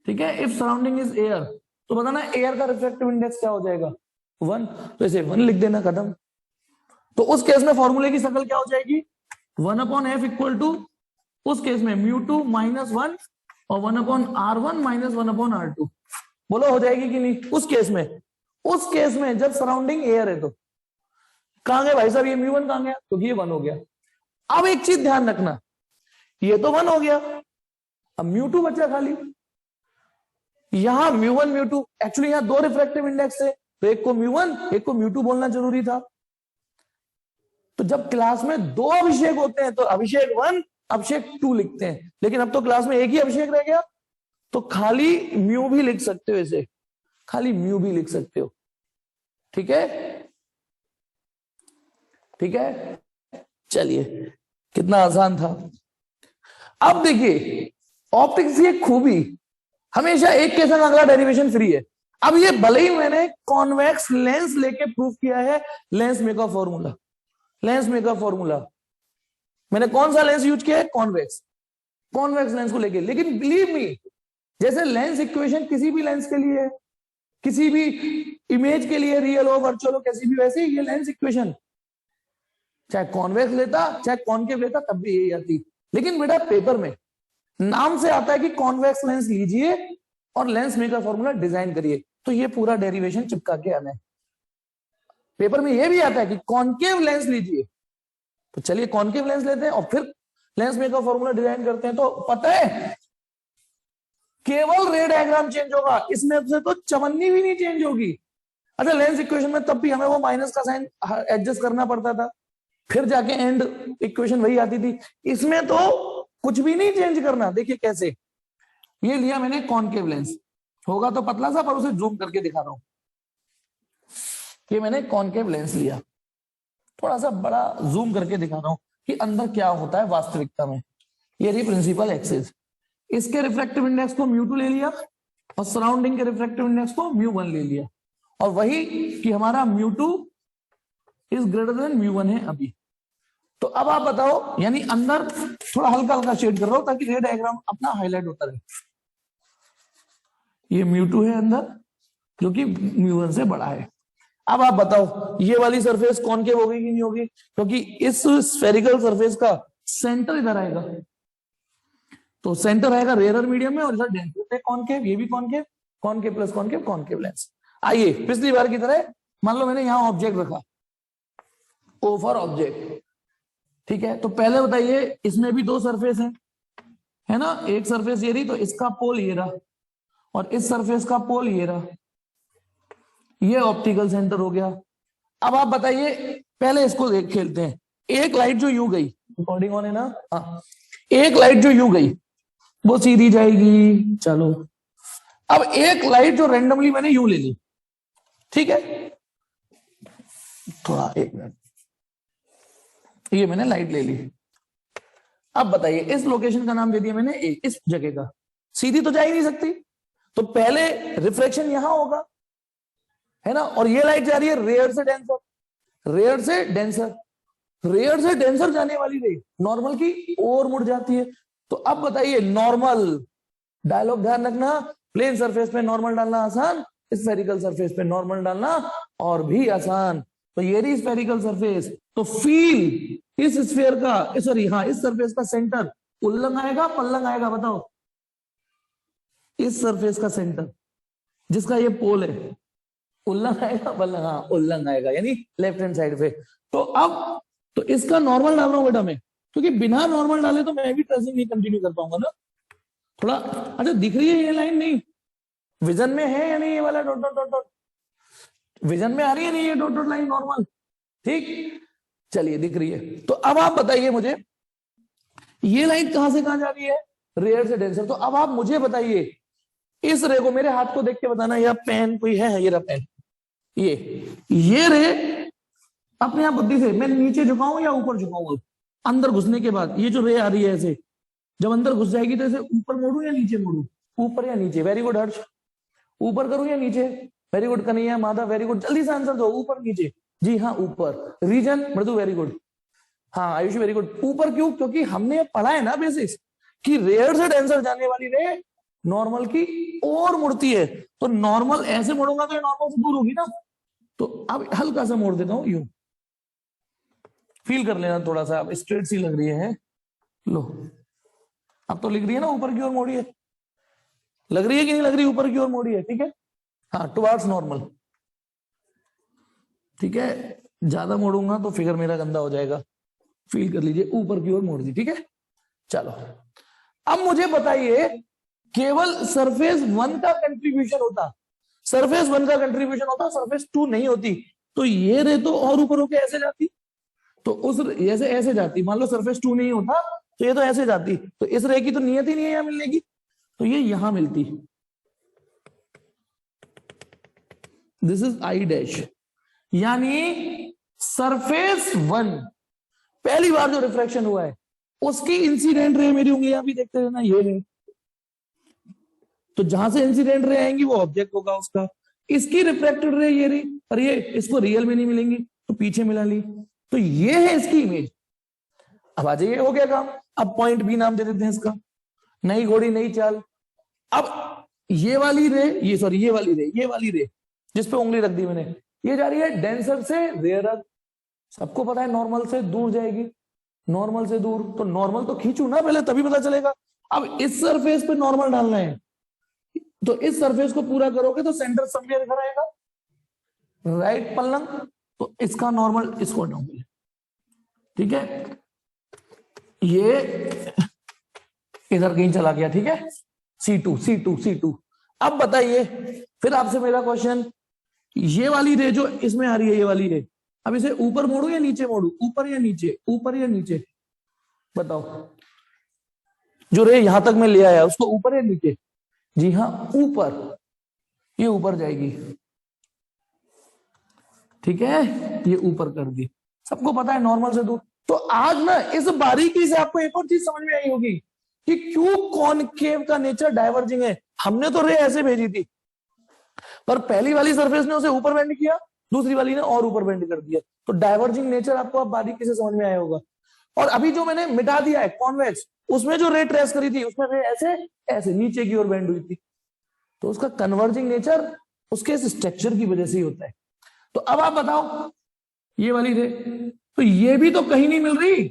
ठीक है, इफ सराउंडिंग इज एयर, तो बताना एयर का रिफ्रैक्टिव इंडेक्स क्या हो जाएगा, 1। तो इसे 1 लिख देना, खत्म। तो उस केस में फॉर्मूले की शक्ल क्या हो जाएगी, 1/f इक्वल टू, उस केस में μ2 -1 और 1/r1 - 1/r2। बोलो हो जाएगी कि नहीं उस केस में? उस केस में जब सराउंडिंग एयर है तो कहां गए भाई साहब ये μ1 कहां गया, क्योंकि ये 1 हो गया। अब एक चीज ध्यान रखना, ये तो 1 हो गया, अब μ2 बचा खाली। यहां μ1 μ2 एक्चुअली यहां 2 रिफ्रैक्टिव इंडेक्स थे, तो एक को μ1 एक को μ2 बोलना जरूरी था। तो जब क्लास में 2 अभिषेक होते हैं तो अभिषेक 1 अभिषेक 2 लिखते हैं, लेकिन अब तो क्लास में एक ही अभिषेक रह गया, तो खाली म्यू भी लिख सकते हो, इसे खाली म्यू भी लिख सकते हो। ठीक है, ठीक है, चलिए कितना आसान था। अब देखिए ऑप्टिक्स की एक खूबी, हमेशा एक के संग अगला डेरिवेशन फ्री है। अब ये भले ही मैंने कॉन्वेक्स लेंस लेके प्रूफ किया है, lens maker formula, lens maker formula मैंने कौन सा लेंस यूज किया है, कॉन्वेक्स, कॉन्वेक्स लेंस को लेके। लेकिन बिलीव मी, जैसे लेंस इक्वेशन किसी भी लेंस के लिए, किसी भी इमेज के लिए, रियल हो वर्चुअल हो कैसी भी, वैसे ही ये लेंस इक्वेशन चाहे कॉन्वेक्स लेता चाहे कॉनकेव लेता तब भी यही आती। लेकिन बेटा पेपर में नाम से आता है कि कॉन्वेक्स लेंस लीजिए और लेंस मेकर फॉर्मूला डिजाइन करिए, तो ये पूरा डेरिवेशन चिपका के आना है। पेपर में ये भी आता है कि कॉनकेव लेंस लीजिए, तो चलिए कॉनकेव लेंस लेते हैं और फिर लेंस मेकर फॉर्मूला डिजाइन करते हैं। तो पता है केवल रे डायग्राम चेंज होगा, इसमें से तो चवन्नी भी नहीं चेंज होगी। अच्छा लेंस इक्वेशन में तब भी हमें वो माइनस का साइन एडजस्ट करना पड़ता था, फिर जाके एंड इक्वेशन वही आती थी। इसमें तो कुछ भी नहीं चेंज करना। देखिए कैसे, ये लिया मैंने कॉनकेव लेंस, होगा तो पतला सा पर उसे जूम करके दिखा रहा हूं। ये मैंने कॉनकेव लेंस लिया, थोड़ा सा बड़ा जूम करके दिखा रहा हूं कि अंदर क्या होता है वास्तविकता में। ये रही प्रिंसिपल एक्सिस, इसके रिफ्रैक्टिव इंडेक्स को μ2 ले लिया और सराउंडिंग के रिफ्रैक्टिव इंडेक्स को μ1 ले लिया, और वही कि हमारा μ2 इज ग्रेटर देन μ1 है अभी। तो अब आप बताओ, यानी अंदर थोड़ा हल्का हल्का शेड कर रहा हूं ताकि रे डायग्राम अपना हाईलाइट होता रहे। ये μ2 है अंदर जो कि μ1 से बड़ा है। अब आप बताओ ये वाली सरफेस कॉनकेव होगी कि नहीं होगी, क्योंकि इस स्फेरिकल सरफेस का सेंटर इधर आएगा, तो सेंटर आएगा रेयर मीडियम में और इधर डेंसर है कॉनकेव, ये भी concave, concave plus concave, concave lens. आइए पिछली बार की तरह मान लो मैंने यहां ऑब्जेक्ट रखा, ओ फॉर ऑब्जेक्ट, ठीक है। तो पहले बताइए इसमें भी 2 सरफेस है ना, एक सरफेस ये रही, तो इसका पोल ये रहा और इस सरफेस का पोल ये रहा, ये ऑप्टिकल सेंटर हो गया। अब आप बताइए, पहले इसको देख खेलते हैं। एक लाइट जो यूं गई, रिकॉर्डिंग ऑन है ना, हाँ, एक लाइट जो यूं गई वो सीधी जाएगी, चलो। अब एक लाइट जो रैंडमली मैंने यूं ले ली, ठीक है, थोड़ा 1 मिनट, ये मैंने लाइट ले ली। अब बताइए इस लोकेशन का नाम दे दिया मैंने ए, इस जगह का, सीधी तो जा ही नहीं सकती, तो पहले रिफ्लेक्शन यहां होगा, है ना, और ये लाइट जा रही है रेयर से डेंसर, रेयर से डेंसर, रेयर से डेंसर जाने वाली रे नॉर्मल की ओर मुड़ जाती है। तो अब बताइए नॉर्मल, डायलॉग ध्यान रखना, प्लेन सरफेस पे नॉर्मल डालना आसान, स्फेरिकल सरफेस पे नॉर्मल डालना और भी आसान। तो ये रही स्फेरिकल सरफेस, तो फील इस स्फीयर का, सॉरी हाँ, इस सरफेस का सेंटर उल्लंघ आएगा पल्लंघ आएगा, बताओ। इस सरफेस का सेंटर जिसका ये पोल है, उल्लंघ आएगा पल्लंघ, हाँ उल्लंघ आएगा, यानी लेफ्ट हैंड साइड पे। तो अब तो इसका नॉर्मल डाल रहा हूं बेटा मैं, क्योंकि बिना नॉर्मल डाले तो मैं भी ट्रेसिंग नहीं कंटिन्यू कर पाऊंगा ना। थोड़ा अच्छा दिख रही है ये लाइन, नहीं विजन में है या नहीं, ये वाला dot dot dot dot vision में आ रही है नहीं ये डॉट डॉट लाइन नॉर्मल, ठीक, चलिए दिख रही है। तो अब आप बताइए मुझे ये लाइन कहां से कहां जा रही है, रेयर से डेंसर। तो अब आप मुझे बताइए इस रे को, मेरे हाथ को देख के बताना, या पेन कोई है, ये रहा पेन, ये रे अपने आप बुद्धि से मैं नीचे झुकाऊं या ऊपर झुकाऊं, अंदर घुसने के बाद ये जो रे आ रही है ऐसे, जब अंदर घुस जाएगी तो इसे ऊपर मोड़ू या नीचे मोड़ू, ऊपर या नीचे, वेरी गुड हर्ष, ऊपर करूं या नीचे? Very good Kanhaiya, Madhav very good, जल्दी से आंसर दो, ऊपर नीचे? जी हाँ ऊपर। रीजन मृदु वेरी गुड, हाँ आयुष वेरी गुड। ऊपर क्यों? क्योंकि हमने पढ़ा है ना बेसिक्स कि रेयर से डेंसर जाने वाली रे नॉर्मल की और मुड़ती है, तो नॉर्मल ऐसे मुड़ूंगा तो नॉर्मल से दूर होगी ना, तो अब हल्का सा मोड़ देता हूं यूं, फील कर लेना थोड़ा सा, अब स्ट्रेट सी लग रही है, लो अब तो लिख रही है ना ऊपर की ओर मोड़ी है, लग रही है कि नहीं लग रही ऊपर की ओर मोड़ी है, ठीक है, हाँ टुवार्ड्स नॉर्मल, ठीक है, ज्यादा मोड़ूंगा तो फिगर मेरा गंदा हो जाएगा, फील कर लीजिए ऊपर की ओर मोड़ दी, ठीक है। चलो अब मुझे बताइए, केवल सरफेस 1 का कंट्रीब्यूशन होता, सरफेस 1 का कंट्रीब्यूशन होता, सरफेस 2 नहीं होती, तो ये रे तो और ऊपर होके ऐसे जाती, तो उस ऐसे ऐसे जाती, मान लो सरफेस 2 नहीं होता तो ये तो ऐसे जाती, तो इस रे की तो नियत ही नहीं है यहां मिलने की, तो ये यहां मिलती, दिस इज आई डैश, यानी सरफेस 1 पहली बार जो रिफ्रैक्शन हुआ है उसकी इंसिडेंट रे, मेरी उंगलियां भी देखते रहना, ये है, तो जहां से इंसिडेंट रे आएंगी वो ऑब्जेक्ट होगा उसका, इसकी रिफ्रैक्टेड रे ये रही, और ये इसको रियल में नहीं मिलेंगी तो पीछे मिला ली, तो ये है इसकी इमेज। अब आ जाइए, हो गया काम, अब पॉइंट बी नाम दे देते हैं इसका, नई घोड़ी नई चाल। अब ये वाली रे, ये सॉरी ये वाली रे जिस पे उंगली रख दी मैंने, ये जा रही है डेंसर से रेयर, सबको पता है नॉर्मल से दूर जाएगी, नॉर्मल से दूर, तो नॉर्मल तो खींचू ना पहले तभी पता चलेगा। अब इस सरफेस पे नॉर्मल डालना है, तो इस सरफेस को पूरा करोगे तो सेंटर समवेयर इधर आएगा, राइट पलंग, तो इसका नॉर्मल इसको हटाऊंगी, ठीक है, ये इधर कहीं चला गया, ठीक है, C2। अब बताइए फिर आपसे मेरा क्वेश्चन, ये वाली रे जो इसमें आ रही है, ये वाली रे, अब इसे ऊपर मोड़ू या नीचे मोड़ू, ऊपर या नीचे, ऊपर या नीचे, बताओ, जो रे यहां तक मैं ले आया उसको ऊपर या नीचे? जी हाँ ऊपर, ये ऊपर जाएगी, ठीक है, ये ऊपर कर दी, सबको पता है नॉर्मल से दूर। तो आज ना इस बारीकी से आपको एक और चीज समझ में आई होगी कि क्यों कॉनकेव का नेचर डाइवर्जिंग है। हमने तो रे ऐसे भेजी थी, पर पहली वाली सरफेस ने उसे ऊपर बेंड किया, दूसरी वाली ने और ऊपर बेंड कर दिया, तो डाइवर्जिंग नेचर आपको अब बारीकी से समझ में आया होगा। और अभी जो मैंने मिटा दिया है कॉन्वेक्स, उसमें जो रे ट्रेस करी थी उसमें रे ऐसे ऐसे नीचे की ओर बेंड हुई थी, तो उसका कन्वर्जिंग नेचर उसके इस स्ट्रक्चर की वजह से ही होता है। तो अब आप बताओ, ये वाली रे, तो ये भी तो कहीं नहीं मिल रही,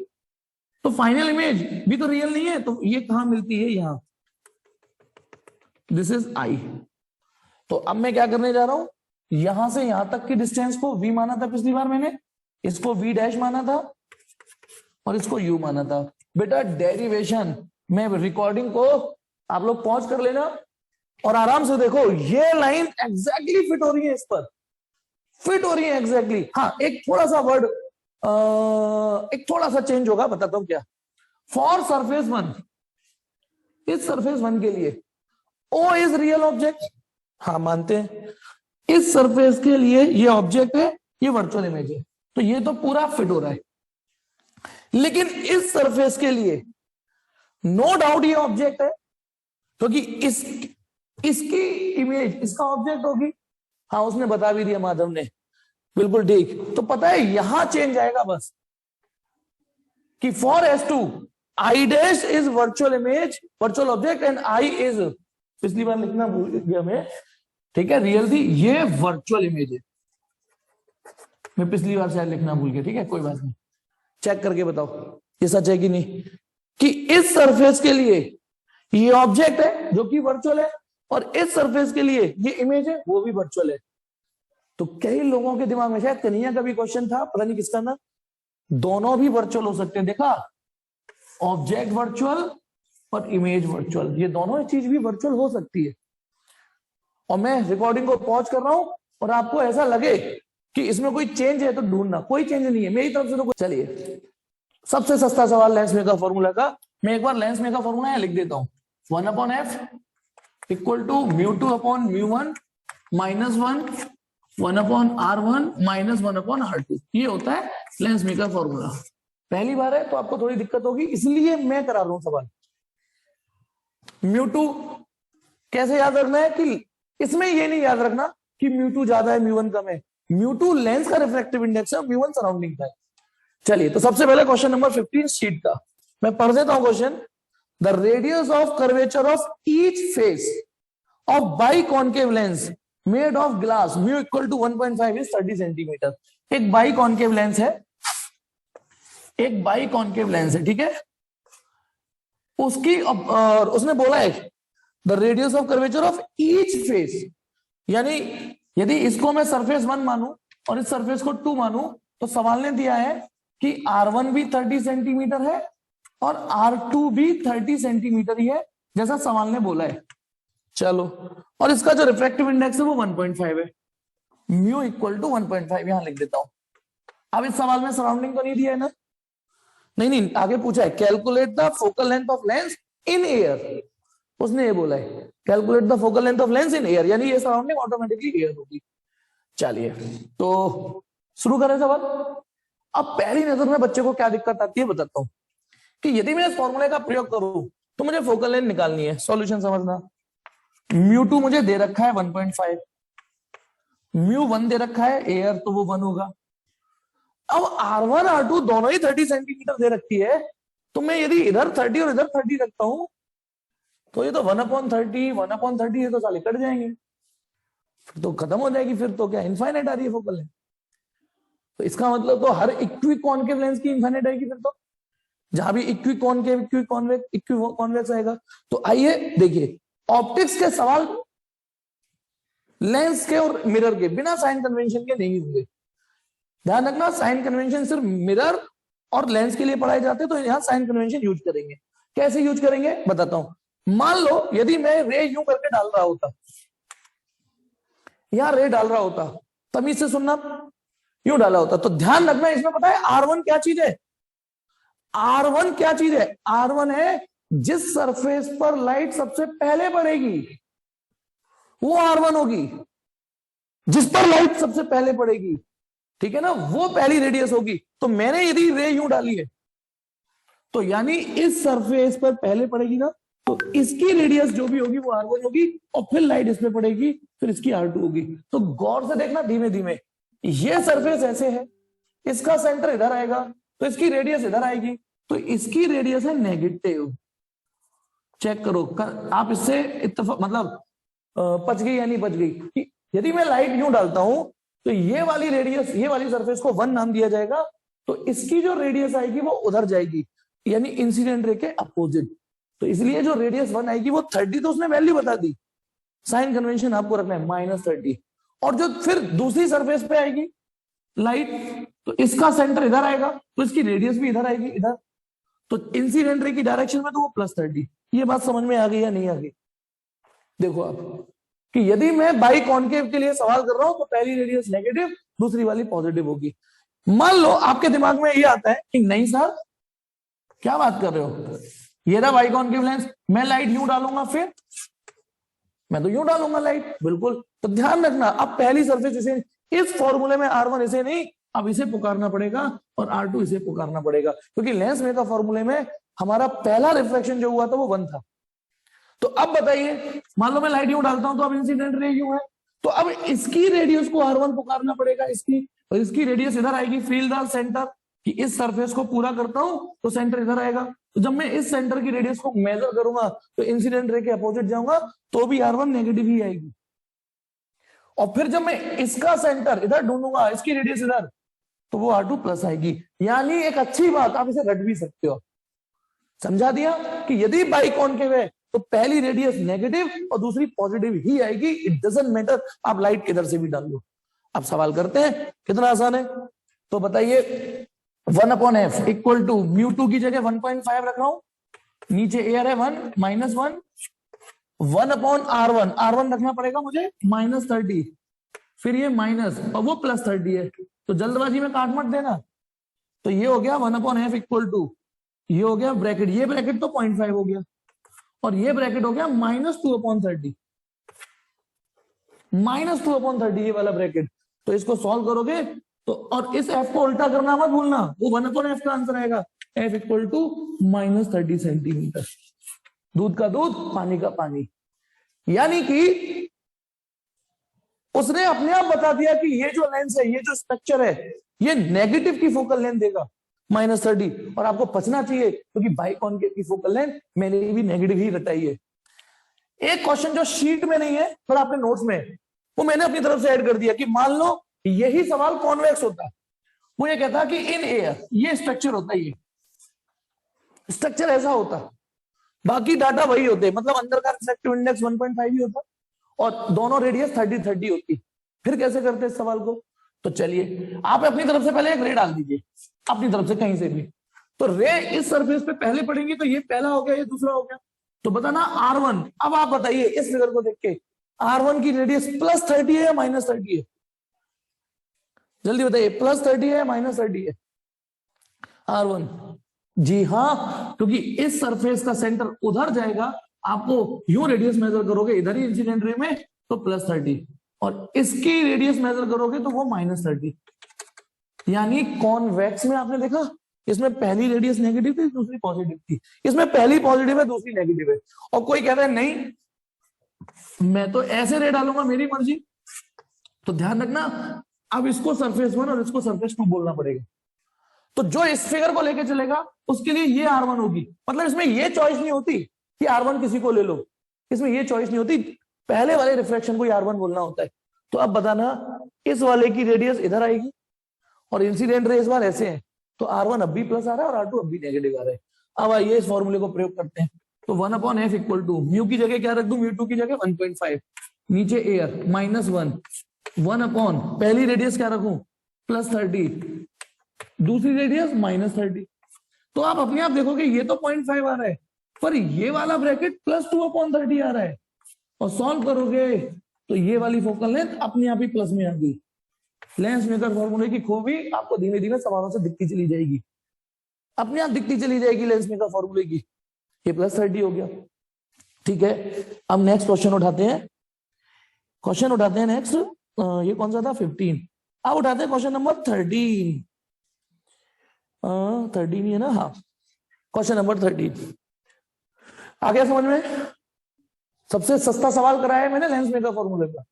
तो फाइनल इमेज भी तो रियल नहीं है, तो ये कहां मिलती है? यहां, दिस इज आई। तो अब मैं क्या करने जा रहा हूं, यहां से यहां तक की डिस्टेंस को v माना था पिछली बार मैंने, इसको v डैश माना था और इसको u माना था। बेटा डेरिवेशन में रिकॉर्डिंग को आप लोग पॉज कर लेना और आराम से देखो, ये लाइन एग्जैक्टली फिट हो रही है, इस पर फिट हो रही है एग्जैक्टली। हाँ एक थोड़ा सा वर्ड, एक थोड़ा सा चेंज होगा, बताता हूं क्या। फॉर सरफेस 1, इस सरफेस 1 के लिए O इज रियल ऑब्जेक्ट, हाँ मानते हैं, इस सरफेस के लिए ये ऑब्जेक्ट है, ये वर्चुअल इमेज है, तो ये तो पूरा फिट हो रहा है। लेकिन इस सरफेस के लिए नो डाउट ये ऑब्जेक्ट है, क्योंकि इसकी इमेज इसका ऑब्जेक्ट होगी। हाँ उसने बता भी दिया माधव ने, बिल्कुल ठीक। तो पता है यहां चेंज आएगा बस, कि for S2 I dash is virtual image, virtual object, and I is, पिछली बार लिखना भूल गया मैं, ठीक है, रियल थी, ये वर्चुअल इमेज है, मैं पिछली बार शायद लिखना भूल गया, ठीक है कोई बात नहीं, चेक करके बताओ ये सच है कि नहीं, कि इस सरफेस के लिए ये ऑब्जेक्ट है जो कि वर्चुअल है, और इस सरफेस के लिए ये इमेज है वो भी वर्चुअल है। तो कई लोगों के दिमाग में, शायद कन्हैया का भी क्वेश्चन था, पता नहीं किसका था, दोनों भी वर्चुअल हो सकते हैं, देखा, ऑब्जेक्ट वर्चुअल और इमेज वर्चुअल, ये दोनों चीज भी वर्चुअल हो सकती है। और मैं रिकॉर्डिंग को पॉज कर रहा हूं और आपको ऐसा लगे कि इसमें कोई चेंज है तो ढूंढना, कोई चेंज नहीं है मेरी तरफ से तो। चलिए सबसे सस्ता सवाल लेंस मेकर फॉर्मूला का, मैं एक बार लेंस मेकर फॉर्मूला लिख देता हूं, 1/f equal to μ2/μ1 minus 1/r1 minus 1/r2, ये होता है लेंस मेकर फॉर्मूला। पहली बार है तो आपको थोड़ी दिक्कत होगी, इसलिए मैं करा रहा हूं सवाल। μ2 कैसे याद रखना है कि इसमें ये नहीं याद रखना कि म्यू2 ज्यादा है म्यू1 कम है। म्यू2 लेंस का रिफ्रैक्टिव इंडेक्स है, म्यू1 सराउंडिंग का है। चलिए, तो सबसे पहले क्वेश्चन नंबर 15 शीट का मैं पढ़ देता हूं question. The radius of curvature of each face of biconcave lens made of glass mu equal to 1.5 is 30 centimetre. एक बाइकॉन्केव लेंस है, एक बाइकॉन्केव लेंस है, ठीक है। उसकी और उसने बोला है the radius of curvature of each face, यानी यदि इसको मैं सरफेस 1 मानूं और इस सरफेस को 2 मानूं, तो सवाल ने दिया है कि R1 भी 30 सेंटीमीटर है और R2 भी 30 सेंटीमीटर ही है, जैसा सवाल ने बोला है। चलो, और इसका जो रिफ्रैक्टिव इंडेक्स है वो 1.5 है, म्यू इक्वल टू 1.5 यहां लिख देता हूं। अब इस सवाल में सराउंडिंग तो नहीं दिया है ना? नहीं, आगे पूछा है calculate the focal length of lens in air. उसने ये बोला है calculate the focal length of lens in air, यानी ये सराउंडिंग ऑटोमेटिकली एयर होगी। चलिए, तो शुरू करें सवाल। अब पहली नजर में बच्चे को क्या दिक्कत आती है बताता हूं कि यदि मैं इस फॉर्मूले का प्रयोग करूं तो मुझे फोकल लेंथ निकालनी है। सॉल्यूशन समझना, म्यू2 मुझे दे रखा है 1.5, म्यू1 दे रखा है एयर, तो वो 1 होगा। अब R1 R2 दोनों ही 30 सेंटीमीटर दे रखी है, तो मैं यदि इधर 30 और इधर 30 रखता हूं तो ये तो 1/30 1/30 ये तो साले कट जाएंगे, फिर तो खत्म हो जाएगी, फिर तो क्या इनफाइनाइट आ रही है फोकल लेंथ। तो इसका मतलब तो हर इक्वी कॉन्केव लेंस की इनफाइनाइट आएगी फिर तो, जहां भी इक्वी कॉन्केव इक्वी कॉन्वेक्स आएगा। तो आइए देखिए, ऑप्टिक्स के सवाल लेंस के और मिरर के बिना साइन कन्वेंशन के नहीं होंगे। ध्यान रखना, साइन कन्वेंशन सिर्फ मिरर और लेंस के लिए पढ़ाए जाते हैं, तो यहां साइन कन्वेंशन यूज करेंगे। कैसे यूज करेंगे बताता हूं। मान लो यदि मैं रे यूं करके डाल रहा होता, यहां रे डाल रहा होता, तमीज से सुनना, यूं डाला होता, तो ध्यान रखना इसमें पता है R1 क्या चीज है? R1 क्या चीज है? R1 है जिस सरफेस पर लाइट सबसे पहले पड़ेगी वो R1 होगी, जिस पर लाइट सबसे पहले पड़ेगी, ठीक है ना, वो पहली रेडियस होगी। तो मैंने यदि रे यूं डाली है तो यानी इस सरफेस पर पहले पड़ेगी ना, तो इसकी रेडियस जो भी होगी वो R1 होगी, और फिर लाइट इस पे पड़ेगी, फिर इसकी R2 होगी। तो गौर से देखना धीमे धीमे, ये सरफेस ऐसे है, इसका सेंटर इधर आएगा, तो इसकी रेडियस इधर आएगी, तो इसकी रेडियस है नेगेटिव। चेक करो आप इससे इत्तेफाक, मतलब बच गई या नहीं बच गई। यदि मैं लाइट यूं डालता हूं तो ये वाली रेडियस, ये वाली सरफेस को 1 नाम दिया जाएगा, तो इसकी जो रेडियस आएगी वो उधर जाएगी, यानी इंसिडेंट रे के अपोजिट। तो इसलिए जो रेडियस 1 आएगी वो 30, तो उसने वैल्यू बता दी, साइन कन्वेंशन आपको रखना है -30। और जो फिर दूसरी सरफेस पे आएगी लाइट, तो इसका सेंटर इधर आएगा, तो इसकी रेडियस भी इधर आएगी, इधर, तो इंसिडेंट रे की डायरेक्शन में तो वो +30। ये बात समझ में आ गई या नहीं आ गई? देखो आप कि यदि मैं बाई कॉन्केव के लिए सवाल कर रहा हूं तो पहली रेडियस नेगेटिव, दूसरी वाली पॉजिटिव होगी। मान लो आपके दिमाग में ये आता है कि नहीं सर क्या बात कर रहे हो, ये रहा बाई कॉन्केव लेंस, मैं लाइट यूं डालूंगा, फिर मैं तो यूं डालूंगा लाइट, बिल्कुल। तो ध्यान रखना, अब पहली सरफेस इसे, इस फॉर्मूले में R1 इसे नहीं, अब इसे पुकारना पड़ेगा और R2 इसे पुकारना पड़ेगा, क्योंकि लेंस में का फॉर्मूले में हमारा पहला रिफ्लेक्शन जो हुआ था वो 1 था। तो अब बताइए, मान लो मैं लाइट यूं डालता हूं तो अब इंसिडेंट रे यूं है, तो अब इसकी रेडियस को R1 पुकारना पड़ेगा, इसकी, और इसकी रेडियस इधर आएगी। फील द सेंटर, कि इस सरफेस को पूरा करता हूं तो सेंटर इधर आएगा, तो जब मैं इस सेंटर की रेडियस को मेजर करूंगा तो इंसिडेंट रे के अपोजिट जाऊंगा तो भी R1 नेगेटिव ही आएगी। और फिर जब मैं इसका सेंटर इधर ढूंढूंगा, इसकी रेडियस इधर, तो वो R2 प्लस आएगी। यानी एक अच्छी बात, आप इसे रट भी सकते हो, समझा दिया कि यदि बाई कॉन्केव है तो पहली रेडियस नेगेटिव और दूसरी पॉजिटिव ही आएगी, इट डजंट मैटर आप लाइट किधर से भी डाल लो। अब सवाल करते हैं, कितना आसान है। तो बताइए 1/f इक्वल टू म्यू2 की जगह 1.5 रख रहा हूं, नीचे एयर है 1 -1, 1/R1, R1 रखना पड़ेगा मुझे -30, फिर ये माइनस और वो +30 है, तो जल्दबाजी में काट मत देना। तो ये हो गया 1/f इक्वल टू, ये हो गया ब्रैकेट, ये ब्रैकेट तो 0.5 हो गया, और ये ब्रैकेट हो गया -2/30, -2/30 ये वाला ब्रैकेट। तो इसको सॉल्व करोगे तो, और इस f को उल्टा करना मत भूलना, वो 1/f का आंसर आएगा, f इक्वल टू -30 सेंटीमीटर। दूध का दूध, पानी का पानी। यानी कि उसने अपने आप बता दिया कि ये जो लेंस है, ये जो स्ट्रक्चर है, ये नेगेटिव की फोकल लेंथ देगा -30, और आपको बचना चाहिए क्योंकि बाइकॉनकेव की फोकल लेंथ मैंने भी नेगेटिव ही रटाई है। एक क्वेश्चन जो शीट में नहीं है पर आपके नोट्स में है, वो मैंने अपनी तरफ से ऐड कर दिया कि मान लो यही सवाल कॉन्वेक्स होता, वो ये कहता कि इन एयर ये स्ट्रक्चर होता है, ये स्ट्रक्चर ऐसा होता, बाकी डाटा वही होते, मतलब अंदर का रिफ्रैक्टिव इंडेक्स 1.5 ही होता और दोनों रेडियस 30-30 होती। फिर कैसे करते इस सवाल को? तो चलिए आप अपनी तरफ से पहले एक रे डाल दीजिए, अपनी तरफ से कहीं से भी। तो रे इस सरफेस पे पहले पड़ेंगी, तो ये पहला हो गया, ये दूसरा हो गया, तो बताना R1। अब आप बताइए इस फिगर को देख के R1 की रेडियस +30 है या -30 है? जल्दी बताइए, +30 है या -30 है R1? जी हाँ, क्योंकि इस सरफेस का सेंटर उधर जाएगा, आपको यूं रेडियस मेजर करोगे इधर ही इंसिडेंट रे में तो +30, और इसकी रेडियस मेजर करोगे तो वो -30। यानी कॉन्वेक्स में आपने देखा, इसमें पहली रेडियस नेगेटिव थी, दूसरी पॉजिटिव थी, इसमें पहली पॉजिटिव है, दूसरी नेगेटिव है, और कोई कहता है नहीं मैं तो ऐसे रे डालूंगा, मेरी मर्जी। तो ध्यान रखना, अब इसको सरफेस 1 और इसको सरफेस 2 बोलना पड़ेगा। तो जो इस फिगर को लेके चलेगा उसके लिए ये R1 होगी, मतलब इसमें ये चॉइस नहीं होती कि R1 किसी को ले लो, इसमें ये चॉइस नहीं होती, पहले वाले रिफ्लेक्शन को R1 बोलना होता है। तो अब बताना, इस वाले की रेडियस इधर आएगी और इंसिडेंट रे इस बार ऐसे है, तो R1 अब भी प्लस आ रहा है और R2 अब भी नेगेटिव आ रहा है। अब आइए इस फॉर्मूले को प्रयोग करते हैं। तो 1/f इक्वल टू म्यू की जगह क्या रख दूं, म्यू2 की जगह 1.5, नीचे एयर -1 पहली रेडियस क्या रखूं +30, दूसरी रेडियस -30। तो आप अपने आप देखोगे ये तो 0.5 आ रहा है, पर ये वाला ब्रैकेट +2/30 आ रहा है, और सॉल्व करोगे तो ये वाली फोकल लेंथ अपने आप ही प्लस में आ गई। लेंस मेकर फॉर्मूले की खूबी आपको धीमे धीमे सवालों से दिखती चली जाएगी, अपने आप दिखती चली जाएगी लेंस मेकर फॉर्मूले की। ये +30 हो गया, ठीक है। अब नेक्स्ट क्वेश्चन उठाते हैं, नेक्स्ट, ये कौन सा था 15। अब उठाते हैं क्वेश्चन नंबर 13, 13 ही है ना, हाँ, क्वेश्चन नंबर 13 आ गया समझ में। सबसे सस्ता सवाल कराया है मैंने लेंस मेकर फॉर्मूले का,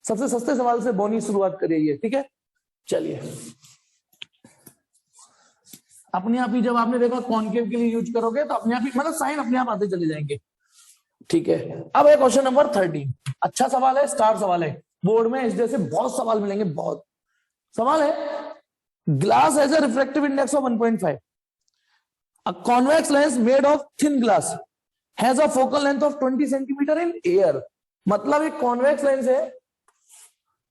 सबसे सस्ते सवाल से बोनी शुरुआत करिए ये, ठीक है। चलिए, अपने आप ही जब आपने देखा कॉनकेव के लिए यूज करोगे तो अपने आप ही मतलब साइन अपने आप आते चले जाएंगे, ठीक है। अब है क्वेश्चन नंबर 13, अच्छा सवाल है, स्टार सवाल है, बोर्ड में इस जैसे बहुत सवाल मिलेंगे, बहुत सवाल है। Glass has a refractive index of 1.5, a convex lens made of thin glass has a focal length of 20 centimetre in air. मतलब एक कॉन्वेक्स लेंस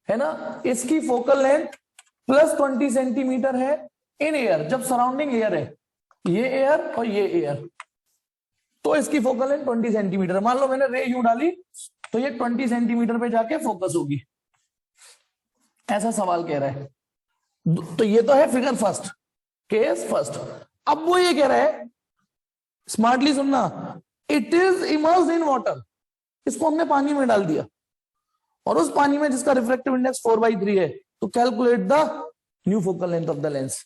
है ना, इसकी फोकल लेंथ +20 सेंटीमीटर है इन एयर, जब सराउंडिंग एयर है, ये एयर और ये एयर, तो इसकी फोकल लेंथ 20 सेंटीमीटर। मान लो मैंने रे यूं डाली तो ये 20 सेंटीमीटर पे जाके फोकस होगी, ऐसा सवाल कह रहा है। तो ये तो है फिगर फर्स्ट, केस फर्स्ट। अब वो ये कह रहा है, स्मार्टली सुनना, it is immersed in water, इसको हमने पानी में डाल दिया, और उस पानी में जिसका रिफ्रैक्टिव इंडेक्स 4/3 है, तो calculate the new focal length of the lens.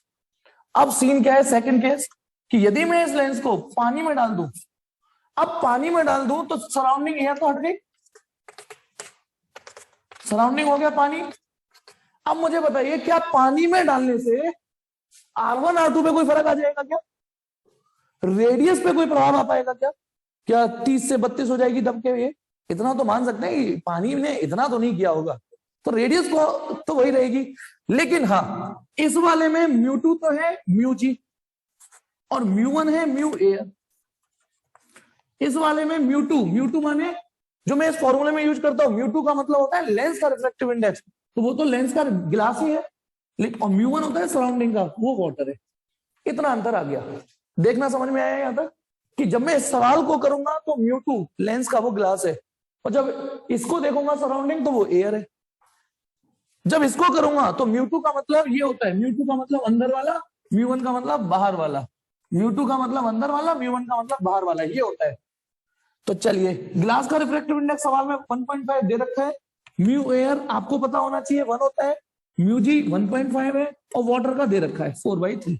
अब सीन क्या है, सेकंड केस, कि यदि मैं इस लेंस को पानी में डाल दूं, अब पानी में डाल दूं तो सराउंडिंग एयर तो हट गई, सराउंडिंग हो गया पानी। अब मुझे बताइए, क्या पानी में डालने से R1 R2 पे कोई फर्क आ जाएगा क्या? रेडियस पे कोई प्रभाव आ पाएगा क्या? क्या 30 से 32 हो जाएगी दब के? ये इतना तो मान सकते हैं कि पानी ने इतना तो नहीं किया होगा, तो रेडियस को तो वही रहेगी। लेकिन हाँ, इस वाले में म्यू2 तो है म्यू जी, और म्यू1 है म्यू एयर। इस वाले में म्यू2 माने जो मैं इस फॉर्मूले में यूज करता हूं, म्यू2 का मतलब होता है लेंस का रिफ्रैक्टिव इंडेक्स, तो वो तो लेंस का ग्लास ही है, लेकिन और म्यू1 होता है सराउंडिंग का, वो वाटर है। इतना अंतर आ गया, देखना समझ में आया यहां तक कि जब मैं इस सवाल को करूंगा तो म्यू2 लेंस का वो ग्लास है, और जब इसको देखूंगा सराउंडिंग तो वो एयर है। जब इसको करूंगा तो म्यू2 का मतलब ये होता है, म्यू2 का मतलब अंदर वाला, म्यू1 का मतलब बाहर वाला, म्यू2 का मतलब अंदर वाला, म्यू1 का मतलब बाहर वाला, ये होता है। तो चलिए, ग्लास का रिफ्रैक्टिव इंडेक्स सवाल में 1.5 दे रखा है, म्यू एयर आपको पता होना चाहिए 1 होता है, म्यू जी 1.5 है, और वाटर का दे रखा है 4/3।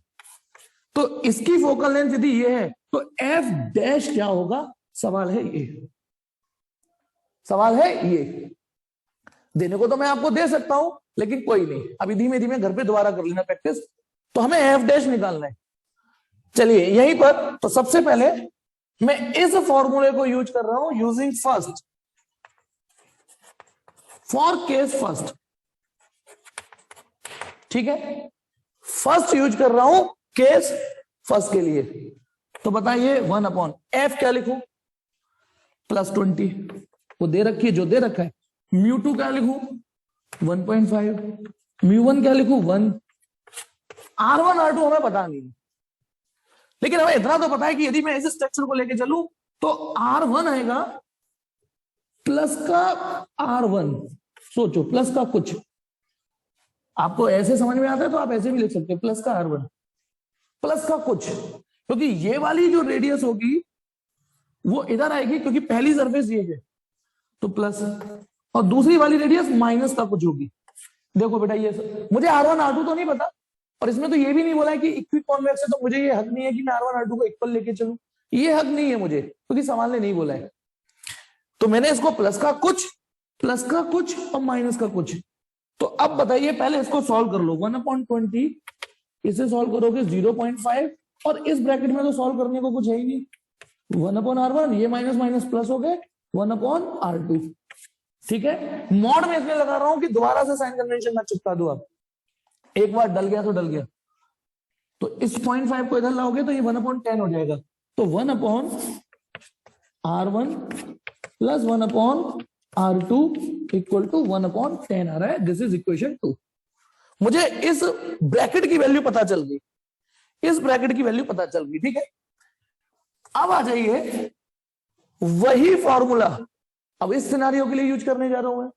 तो इसकी फोकल लेंथ यदि ये है तो एफ डैश क्या होगा, सवाल है ये, सवाल है ये। देने को तो मैं आपको दे सकता हूं, लेकिन कोई नहीं, अभी धीमे धीमे घर पे दोबारा कर लेना प्रैक्टिस। तो हमें एफ डैश निकालना है। चलिए यहीं पर तो सबसे पहले मैं इस फॉर्मूले को यूज कर रहा हूं, using first for case first. ठीक है, फर्स्ट यूज कर रहा हूं केस फर्स्ट के लिए। तो बताइए 1/f क्या लिखूं, +20 वो दे रखी है, जो दे रखा है। μ2 क्या लिखूं 1.5, μ1 क्या लिखूं 1। R1 R2 हमें पता नहीं, लेकिन हमें इतना तो पता है कि यदि मैं इस स्ट्रक्चर को लेके चलूं तो R1 आएगा प्लस का R1। सोचो प्लस का कुछ, आपको ऐसे समझ में आता है तो आप ऐसे भी लिख सकते हैं, प्लस का R1 प्लस का कुछ, क्योंकि ये वाली जो रेडियस होगी वो इधर आएगी, क्योंकि पहली सरफेस ये है तो प्लस, और दूसरी वाली रेडियस माइनस का कुछ होगी। देखो बेटा ये मुझे R1 R2 तो नहीं पता, और इसमें तो ये भी नहीं बोला है कि इक्वी कॉन्वेक्स है, तो मुझे ये हक नहीं है कि मैं R1 R2 को इक्वल लेके चलूं, ये हक नहीं है मुझे, क्योंकि सवाल ने नहीं बोला है। तो मैंने इसको प्लस का कुछ और माइनस का कुछ। तो अब बताइए, पहले इसको सॉल्व कर लो, 1/20 इसे सॉल्व करोगे 0.5, और इस ब्रैकेट में तो सॉल्व करने को कुछ है ही नहीं, 1/R1, ये माइनस माइनस प्लस हो गए 1/R2। ठीक है, मॉड में इसलिए लगा रहा हूं कि दोबारा से साइन कन्वेंशन ना चिपका दो आप, एक बार डल गया तो डल गया। तो इस 0.5 को इधर लाओगे तो ये 1/10 हो जाएगा। तो 1/R1 plus 1/R2 equal to 1/10 आ रहा है। This is equation 2। मुझे इस ब्रैकेट की वैल्यू पता चल गई, इस ब्रैकेट की वैल्यू पता चल गई। ठीक है, अब आ जाइए वही फॉर्मूला अब इस सिनारियो के लिए यूज करने जा रहा हूं मैं,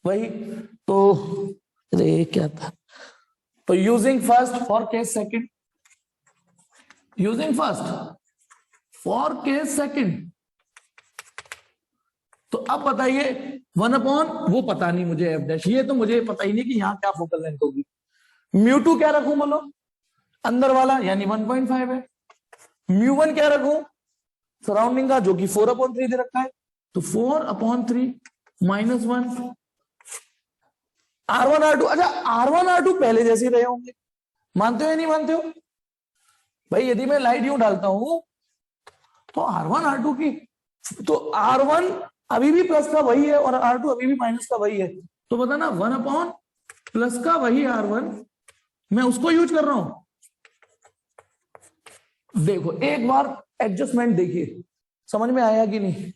वही। तो अरे क्या था, तो using first for case second, using first for case second. तो अब बताइए 1/, वो पता नहीं मुझे एफ डैश, ये तो मुझे पता ही नहीं कि यहां क्या फोकल लेंथ होगी। μ2 क्या रखूं बोलो, अंदर वाला यानी 1.5 है। μ1 क्या रखूं, सराउंडिंग का, जो कि 4/3 दे रखा है, तो 4/3 -1। R1 R2, अच्छा R1 R2 पहले जैसे ही रहे होंगे, मानते हो या नहीं मानते हो भाई? यदि मैं लाइट यूं डालता हूं तो R1 R2 की, तो R1 अभी भी प्लस का वही है और R2 अभी भी माइनस का वही है, तो बताना 1/ प्लस का वही R1, मैं उसको यूज कर रहा हूं। देखो एक बार एडजस्टमेंट देखिए, समझ में आया कि नहीं,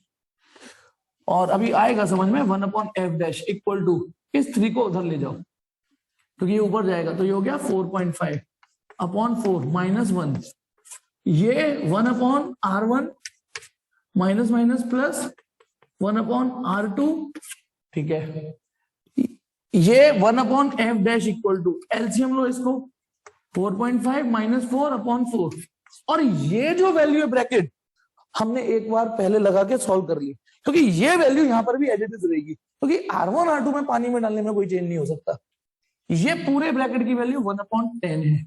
और अभी आएगा समझ में। 1/f डैश इक्वल टू, इस 3 को उधर ले जाओ क्योंकि ये ऊपर जाएगा, तो ये हो गया 4.5/4 -1, ये 1/R1 minus minus plus 1/R2। ठीक है, ये 1/f dash equal to, LCM लो इसको, 4.5 -4/4, और ये जो वैल्यू है ब्रैकेट हमने एक बार पहले लगा के सॉल्व कर ली, क्योंकि ये वैल्यू यहां पर भी एज इट इज रहेगी, क्योंकि R1 R2 में पानी में डालने में कोई चेंज नहीं हो सकता। ये पूरे ब्रैकेट की वैल्यू 1/10 है।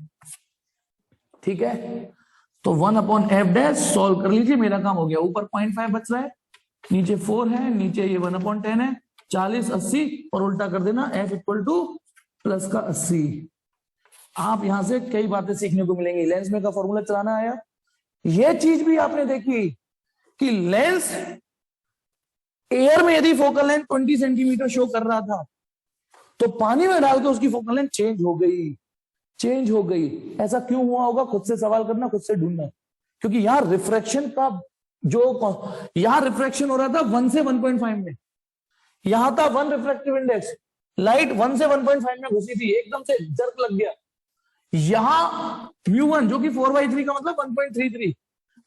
ठीक है, तो 1/f डैश सॉल्व कर लीजिए, मेरा काम हो गया। ऊपर 0.5 बच रहा है, नीचे 4 है, नीचे ये 1/10 है, 40 80 और उल्टा कर देना, f इक्वल टू प्लस का 80। आप यहां से कई बातें सीखने को मिलेंगी। लेंस में का फॉर्मूला चलाना आया, यह चीज भी आपने देखी कि लेंस एयर में यदि फोकल लेंथ 20 सेंटीमीटर शो कर रहा था, तो पानी में डाल के उसकी फोकल लेंथ चेंज हो गई। ऐसा क्यों हुआ होगा, खुद से सवाल करना, खुद से ढूंढना, क्योंकि यहां रिफ्रैक्शन का जो, यहां रिफ्रैक्शन हो रहा था 1 से 1.5 में, यहां था 1 रिफ्रैक्टिव इंडेक्स, लाइट 1 से 1.5 में घुसी थी, एकदम से जर्क लग गया। यहां μ1 जो कि 4/3 का मतलब 1.33,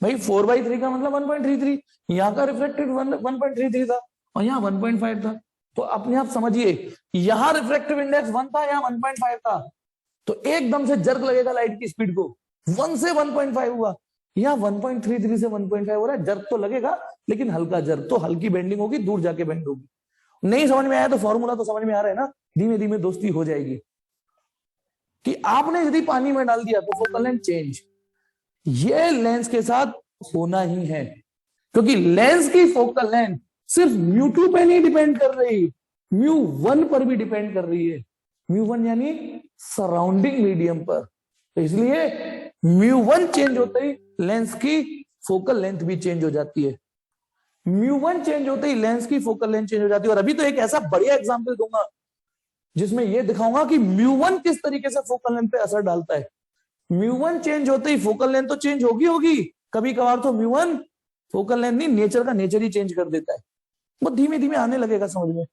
भाई 4/3 का मतलब 1.33, यहाँ का रिफ्रैक्टिव 1.33 था और यहाँ 1.5 था, तो अपने आप समझिए यहाँ रिफ्रैक्टिव इंडेक्स 1 था, यहाँ 1.5 था, तो एकदम से जर्क लगेगा लाइट की स्पीड को, 1 से 1.5 हुआ, यहाँ 1.33 से 1.5 हो रहा है, जर्क तो लगेगा लेकिन हल्का जर्क, तो हल्की बेंडिंग होगी, दूर जाके बेंड होगी। नहीं समझ में आया तो फॉर्मूला तो समझ में आ रहा है ना, धीमे धीमे दोस्ती हो जाएगी कि आपने यदि पानी में डाल दिया तो फोकल लेंथ चेंज, ये लेंस के साथ होना ही है, क्योंकि लेंस की फोकल लेंथ सिर्फ μ2 पे नहीं डिपेंड कर रही, म्यू वन पर भी डिपेंड कर रही है। म्यू वन यानी सराउंडिंग मीडियम पर। तो इसलिए म्यू वन चेंज होते ही लेंस की फोकल लेंथ भी चेंज हो जाती है। म्यू वन चेंज होते ही लेंस की फोकल लेंथ चेंज हो जाती है। और अभी तो एक ऐसा बढ़िया एग्जांपल दूंगा जिसमें यह दिखाऊंगा कि म्यू वन किस तरीके से फोकल लेंथ पे असर डालता है। म्यू वन चेंज होते ही फोकल लेंथ तो चेंज होगी होगी, कभी कभार तो म्यू वन फोकल लेंथ नहीं, नेचर का नेचर ही चेंज कर देता है। वो धीमे धीमे आने लगेगा समझ में।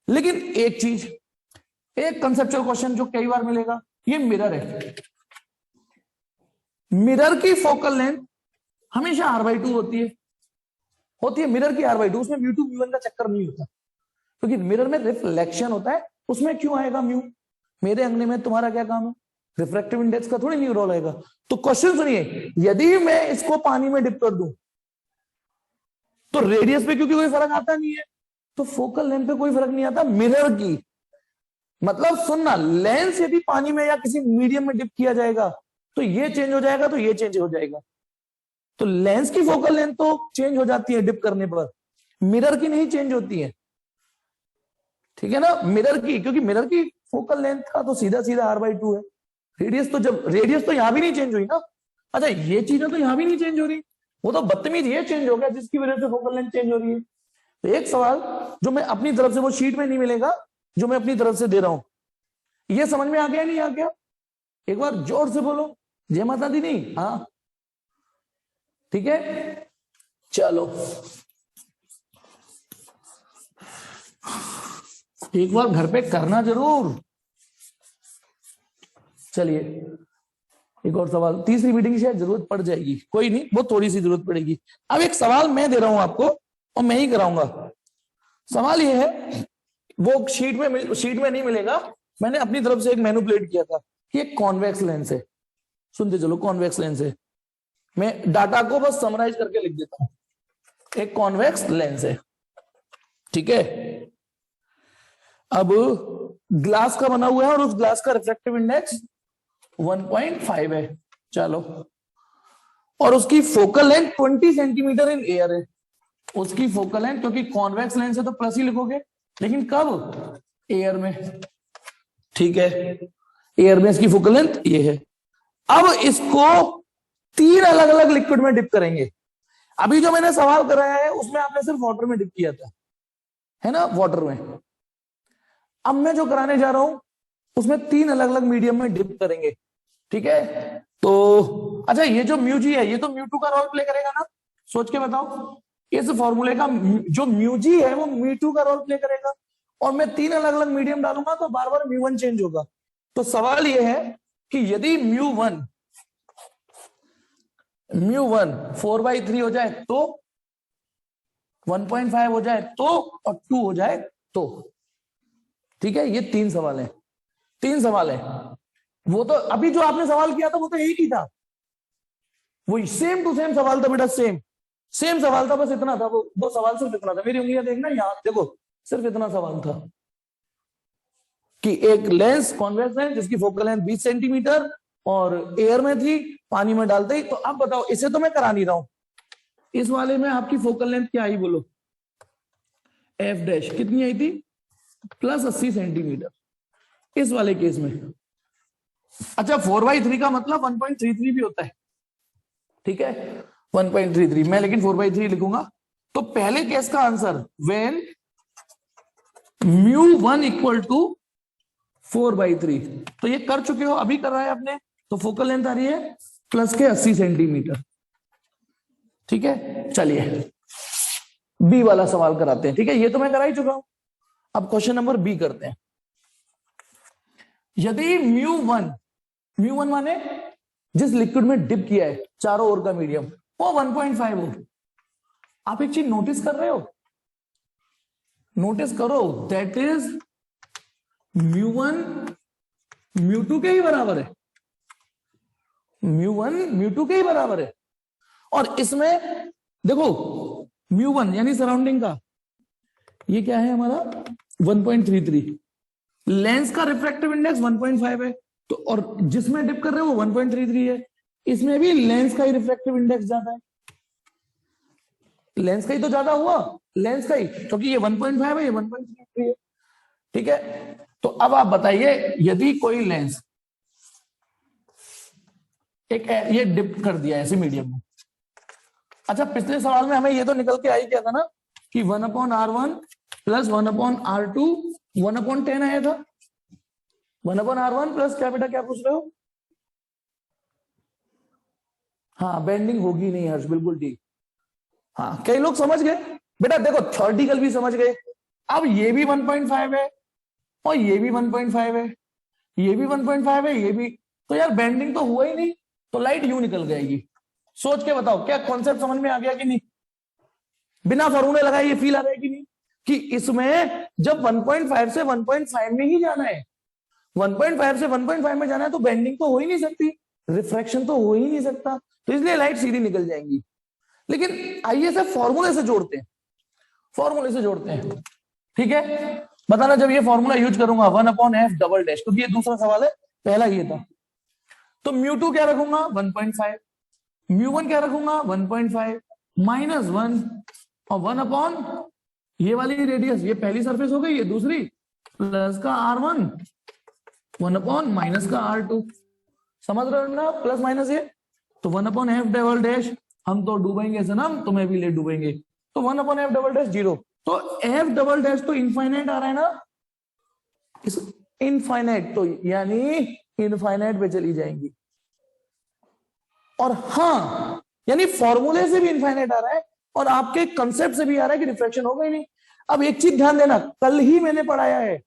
लेकिन एक चीज, एक कंसेप्चुअल क्वेश्चन जो कई बार मिलेगा, ये मिरर है। मिरर की फोकल लेंथ हमेशा r/2 होती है मिरर की r/2। उसमें म्यू टू म्यू वन का चक्कर नहीं होता, क्योंकि मिरर में रिफ्लेक्शन होता है। उसमें क्यों आएगा म्यू? मेरे अंगने में तुम्हारा क्या काम है? रिफ्रैक्टिव इंडेक्स का थोड़ी न्यू रोल आएगा। तो क्वेश्चन सुनिए, यदि मैं इसको पानी में डिप कर दूं तो रेडियस पे क्योंकि कोई फर्क आता नहीं है, तो फोकल लेंथ पे कोई फर्क नहीं आता मिरर की। मतलब सुनना, लेंस यदि पानी में या किसी मीडियम में डिप किया जाएगा तो ये चेंज हो जाएगा, तो ये चेंज हो जाएगा। तो लेंस की फोकल लेंथ तो चेंज हो जाती है डिप करने पर, मिरर की नहीं चेंज होती है। ठीक है ना? मिरर की, क्योंकि मिरर की फोकल लेंथ का तो सीधा सीधा r/2 है। रेडियस तो यहां भी नहीं चेंज हुई ना। अच्छा, ये चीजें तो यहां भी नहीं चेंज हो रही, वो तो बदतमीज ये चेंज हो गया जिसकी वजह से फोकल लेंथ चेंज हो रही है। तो एक सवाल जो मैं अपनी तरफ से, वो शीट में नहीं मिलेगा, जो मैं अपनी तरफ से दे रहा हूं, ये समझ में आ गया नहीं आ गया? एक बार जोर से बोलो, जय माता दी। नहीं? हाँ ठीक है, चलो एक बार घर पे करना जरूर। चलिए एक और सवाल, तीसरी मीटिंग शायद जरूरत पड़ जाएगी, कोई नहीं, वो थोड़ी सी जरूरत पड़ेगी। अब एक सवाल मैं दे रहा हूं आपको और मैं ही कराऊंगा। सवाल ये है, वो शीट में नहीं मिलेगा, मैंने अपनी तरफ से एक मैनिपुलेट किया था कि एक कॉन्वेक्स लेंस है। सुनते चलो, कॉन्वेक्स लेंस है। मैं डाटा को बस समराइज करके लिख देता हूं। एक कॉन्वेक्स लेंस है, ठीक है। अब ग्लास का बना हुआ है और उस ग्लास का रिफ्रैक्टिव इंडेक्स 1.5 है, चलो, और उसकी focal length 20 centimetre in air है। उसकी फोकल लेंथ, क्योंकि कॉन्वेक्स लेंस है तो प्लस ही लिखोगे, लेकिन कब? एयर में, ठीक है। एयर में इसकी फोकल लेंथ ये है। अब इसको 3 अलग अलग लिक्विड में डिप करेंगे। अभी जो मैंने सवाल कराया है उसमें आपने सिर्फ वाटर में डिप किया था, है ना, वाटर में। अब मैं जो कराने जा रहा हूं उसमें 3 अलग अलग मीडियम में डिप करेंगे, ठीक है। तो अच्छा, ये जो म्यू जी है ये तो म्यू टू का रोल प्ले करेगा ना? सोच के बताओ, इस फॉर्मूले का जो म्यू जी है वो म्यू टू का रोल प्ले करेगा, और मैं 3 अलग अलग मीडियम डालूंगा तो बार बार म्यू वन चेंज होगा। तो सवाल ये है कि यदि म्यू वन 4/3 हो जाए तो, 1.5 हो जाए तो, और 2 हो जाए तो, ठीक है। ये 3 सवाल है, 3 सवाल है। वो तो अभी जो आपने सवाल किया था वो तो यही की था, वो सेम टू सेम सवाल था बेटा, सेम सवाल था, बस इतना था। वो सवाल सिर्फ इतना था, मेरी उंगलियां देखना, यहां देखो, सिर्फ इतना सवाल था कि एक लेंस, कॉन्वेक्स लेंस जिसकी फोकल लेंथ 20 सेंटीमीटर और एयर में थी, पानी में डालते ही। तो अब बताओ, इसे तो मैं करा नहीं रहा हूं, इस वाले में आपकी फोकल लेंथ क्या आई बोलो? f' कितनी आई थी? प्लस 80 सेंटीमीटर इस वाले केस में। अच्छा, 4/3 का मतलब 1.33 भी होता है, ठीक है, 1.33 मैं लेकिन 4/3 लिखूंगा। तो पहले केस का आंसर व्हेन μ1 इक्वल टू 4/3, तो ये कर चुके हो, अभी कर रहा है आपने। तो फोकल लेंथ आ रही है प्लस के 80 सेंटीमीटर, ठीक है। चलिए बी वाला सवाल कराते हैं, ठीक है, ये तो मैं करा ही चुका हूं। अब क्वेश्चन नंबर बी करते हैं। यदि μ1 माने जिस लिक्विड में डिप किया है चारों ओर का मीडियम, वो 1.5 हो। आप एक चीज नोटिस कर रहे हो, नोटिस करो, दैट इज μ1 μ2 के ही बराबर है। μ1 μ2 के ही बराबर है। और इसमें देखो, μ1 यानी सराउंडिंग का, ये क्या है हमारा 1.33, लेंस का रिफ्रैक्टिव इंडेक्स 1.5 है, तो और जिसमें डिप कर रहे हो वो 1.33 है। इसमें भी लेंस का ही रिफ्रैक्टिव इंडेक्स ज्यादा है, लेंस का ही तो ज्यादा हुआ, लेंस का ही, क्योंकि ये 1.5 है, ये 1.33 है। ठीक है, तो अब आप बताइए, यदि कोई लेंस एक ये डिप कर दिया ऐसे मीडियम में। अच्छा, पिछले सवाल में हमें ये तो निकल के आई क्या था ना कि 1/R1 प्लस 1/R2 1/10 आया था। 1/R1 प्लस क्या बेटा, क्या पूछ रहे हो? हाँ, बेंडिंग होगी नहीं हर्ष, बिल्कुल ठीक। हाँ, कई लोग समझ गए बेटा, देखो थ्योरेटिकल भी समझ गए। अब ये भी 1.5 है और ये भी 1.5 है, ये भी 1.5 है, ये भी, तो यार बेंडिंग तो हुआ ही नहीं, तो लाइट यूं निकल जाएगी। सोच के बताओ, क्या कॉन्सेप्ट समझ में आ गया कि नहीं? बिना फॉर्मूले लगाए ये फील आ रहा है कि नहीं कि इसमें जब 1.5 से 1.5 में ही जाना है, 1.5 से 1.5 में जाना है, तो बेंडिंग तो हो ही नहीं सकती, रिफ्रैक्शन तो हो ही नहीं सकता, तो इसलिए लाइट सीधी निकल जाएंगी। लेकिन आइए से फॉर्मूले से जोड़ते हैं, फॉर्मूले से जोड़ते हैं, ठीक है। बताना जब ये फॉर्मूला यूज करूंगा 1/f डबल डैश, क्योंकि ये दूसरा सवाल है, पहला ये था। तो म्यू2 क्या रखूंगा 1.5, म्यू1 क्या रखूंगा 1.5 माइनस 1 और 1 ये वाली रेडियस, ये पहली सरफेस हो गई, ये दूसरी प्लस का R1 1 माइनस का R2, समझ रहे हो ना प्लस माइनस ये। तो 1/f डबल डैश, हम तो डूबेंगे सनम, तुम्हें भी ले डूबेंगे, तो 1/f डबल डैश 0, तो f डबल डैश तो इनफाइनाइट आ रहा है ना, इस इनफाइनाइट, तो यानी इनफाइनाइट पे चली जाएंगी। और हाँ, यानी फॉर्मूले से भी इनफाइनाइट आ रहा है और आपके कंसेप्ट से भी आ रहा है कि रिफ्रैक्शन होगा ही नहीं। अब एक चीज ध्यान देना, कल ही मैंने पढ़ाया है,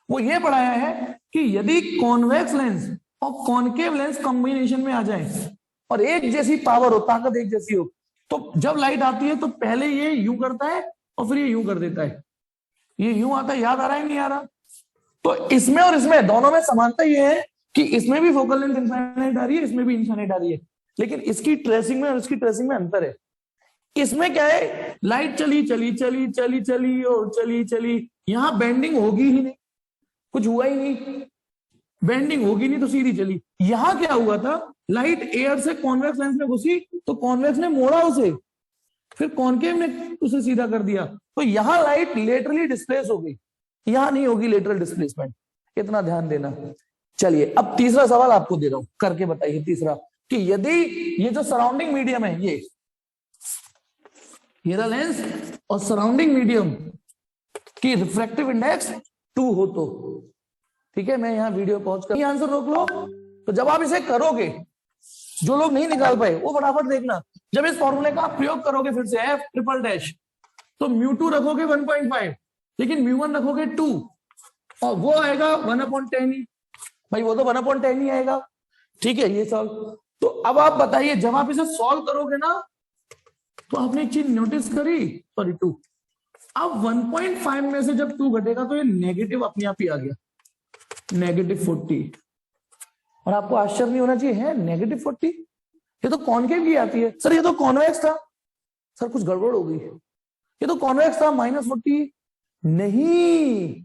वो ये पढ़ाया है कि यदि कॉन्वेक्स लेंस और कॉनकेव लेंस कॉम्बिनेशन में आ जाए और एक जैसी पावर हो, ताकत एक जैसी हो, तो जब लाइट आती है तो पहले ये यूं करता है और फिर ये यूं कर देता है, ये यूं आता है, याद आ रहा है नहीं आ रहा? तो इसमें और इसमें दोनों में समानता ये है कि इसमें भी फोकल लेंथ इनफाइनाइट आ रही है, इसमें भी इनफाइनाइट आ रही है, लेकिन इसकी ट्रेसिंग में और इसकी ट्रेसिंग में अंतर है। इसमें क्या है, लाइट चली चली चली चली चली और चली चली, यहां बेंडिंग होगी ही नहीं, कुछ हुआ ही नहीं, बेंडिंग होगी नहीं तो सीधी चली। यहां क्या हुआ था, लाइट एयर से कॉन्वेक्स लेंस में घुसी तो कॉन्वेक्स ने मोड़ा उसे, फिर कॉनकेव ने उसे सीधा कर दिया, तो यहां लाइट लेटरली डिस्प्लेस हो गई, यहां नहीं होगी लेटरल डिस्प्लेसमेंट, इतना ध्यान देना। चलिए अब तीसरा सवाल आपको दे रहा हूं, करके बताइए तीसरा, कि यदि ये जो सराउंडिंग मीडियम है, ये लेंस और सराउंडिंग मीडियम की रिफ्रैक्टिव इंडेक्स 2 हो तो, ठीक है, मैं यहां वीडियो पॉज कर, आंसर रोक लो। तो जब आप इसे करोगे, जो लोग नहीं निकाल पाए वो फटाफट देखना, जब इस फॉर्मूले का आप प्रयोग करोगे फिर से f ट्रिपल डैश, तो म्यू2 रखोगे 1.5, लेकिन म्यू1 रखोगे 2 और वो आएगा 1/10 ही, भाई वो तो 1/10 ही आएगा, ठीक है ये सॉल्व। तो अब आप बताइए, जब आप इसे सॉल्व करोगे ना, तो आपने एक चीज नोटिस करी, सॉरी 2, अब 1.5 में से जब 2 घटेगा तो ये नेगेटिव अपने आप ही आ गया, -40, और आपको आश्चर्य नहीं होना चाहिए, है -40, ये तो कॉनकेव की आती है। सर ये तो कॉन्वेक्स था, सर कुछ गड़बड़ हो गई, ये तो कॉन्वेक्स था, -40 नहीं,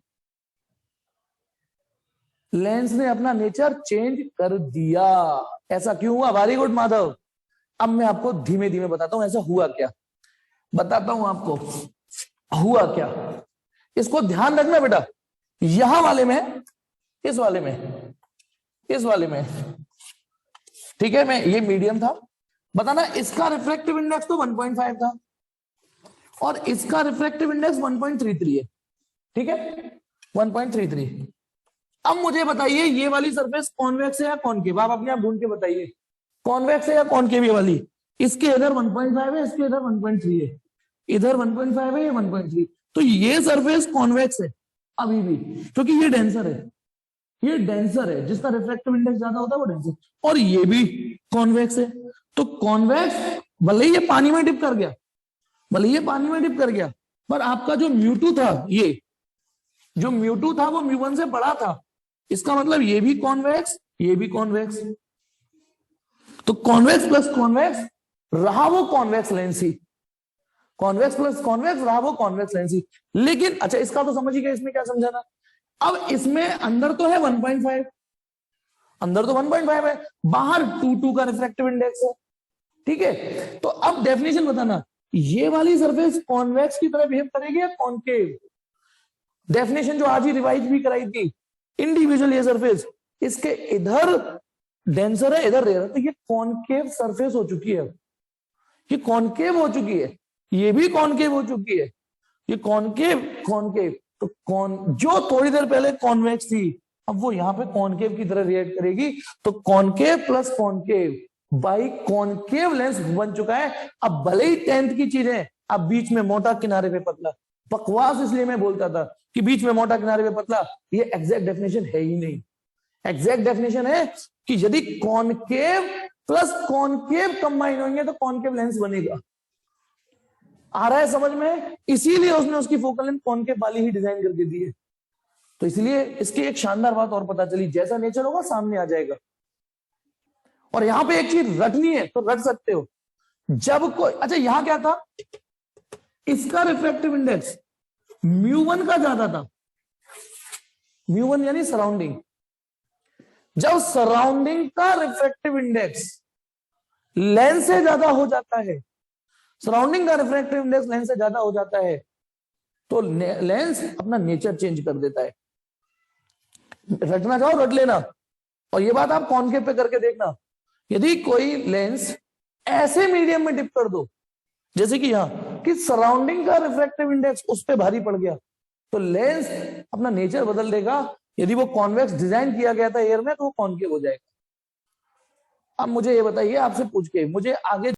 लेंस ने अपना नेचर चेंज कर दिया। ऐसा क्यों हुआ? वेरी गुड माधव, अब मैं आपको धीमे धीमे बताता हूं ऐसा हुआ क्या, बताता हूं आपको हुआ क्या। इसको ध्यान रखना बेटा, यहां वाले में, इस वाले में, इस वाले में, ठीक है, मैं ये मीडियम था, बताना इसका रिफ्रैक्टिव इंडेक्स तो 1.5 था और इसका रिफ्रैक्टिव इंडेक्स 1.33 है, ठीक है 1.33। अब मुझे बताइए ये वाली सरफेस कॉन्वेक्स है या कॉनकेव, आप अपने आप ढूंढ के बताइए, कॉन्वेक्स है या कॉनकेव ये वाली? इसके इधर 1.5 है, इसके इधर 1.3 है, इधर 1.5 है, ये 1.3, तो ये सरफेस कॉन्वेक्स है अभी भी, क्योंकि ये डेंसर है, ये डेंसर है, जिसका रिफ्रैक्टिव इंडेक्स ज्यादा होता है वो डेंसर, और ये भी कॉन्वेक्स है। तो कॉन्वेक्स भले ही ये पानी में डिप कर गया, भले ये पानी में डिप कर गया, पर आपका जो म्यू2 था, ये जो म्यू2 था वो म्यू1 से बड़ा था, इसका मतलब ये भी कॉन्वेक्स, ये भी कॉन्वेक्स, तो कॉन्वेक्स प्लस कॉन्वेक्स रहा वो कॉन्वेक्स लेंस ही, कॉन्वेक्स प्लस कॉन्वेक्स रहा वो कॉन्वेक्स लेंस ही। लेकिन अच्छा इसका तो समझ ही गया, इसमें क्या समझाना, अब इसमें अंदर तो है 1.5, अंदर तो 1.5 है, बाहर 2 का रिफ्रैक्टिव इंडेक्स है, ठीक है। तो अब डेफिनेशन बताना, ये वाली सरफेस कॉन्वेक्स की तरह बिहेव करेगी या कॉनकेव? डेफिनेशन जो आज ही रिवाइज भी कराई थी, इंडिविजुअल ये सरफेस, इसके इधर डेंसर है इधर रेयर है, तो ये कॉनकेव सरफेस हो चुकी है, ये कॉनकेव हो चुकी है, ये भी कॉनकेव हो चुकी है, ये कॉनकेव कॉनकेव, तो जो थोड़ी देर पहले कॉन्वेक्स थी अब वो यहां पे कॉनकेव की तरह रिएक्ट करेगी, तो concave plus concave by concave lens बन चुका है। अब भले ही 10th की चीजें, अब बीच में मोटा किनारे पे पतला, बकवास इसलिए मैं बोलता था कि बीच में मोटा किनारे पे पतला, ये एग्जैक्ट डेफिनेशन है ही नहीं। एग्जैक्ट डेफिनेशन है कि यदि कॉनकेव प्लस कॉनकेव कंबाइन होंगे तो कॉनकेव लेंस बनेगा। आ रहा है समझ में? इसीलिए उसने उसकी फोकल लेंथ कॉनकेव वाली ही डिजाइन करके दी है। तो इसलिए इसकी एक शानदार बात और पता चली, जैसा नेचर होगा सामने आ जाएगा। और यहां पे एक चीज रटनी है तो रट सकते हो, जब कोई, अच्छा यहां क्या था, इसका रिफ्रैक्टिव इंडेक्स μ1 का ज्यादा था, μ1 यानी सराउंडिंग। जब सराउंडिंग का रिफ्रैक्टिव इंडेक्स लेंस से ज्यादा हो जाता है, सराउंडिंग का रिफ्रैक्टिव इंडेक्स लेंस से ज्यादा हो जाता है, तो लेंस अपना नेचर चेंज कर देता है। रटना चाहो रट लेना, और ये बात आप कॉनकेव पे करके देखना। यदि कोई लेंस ऐसे मीडियम में डिप कर दो, जैसे कि यहां कि सराउंडिंग का रिफ्रैक्टिव इंडेक्स उस पर भारी पड़ गया, तो लेंस अपना नेचर बदल देगा। यदि वो कॉन्वेक्स डिजाइन किया गया था एयर में तो वो कॉनकेव हो जाएगा। अब मुझे ये बताइए, आपसे पूछ के मुझे आगे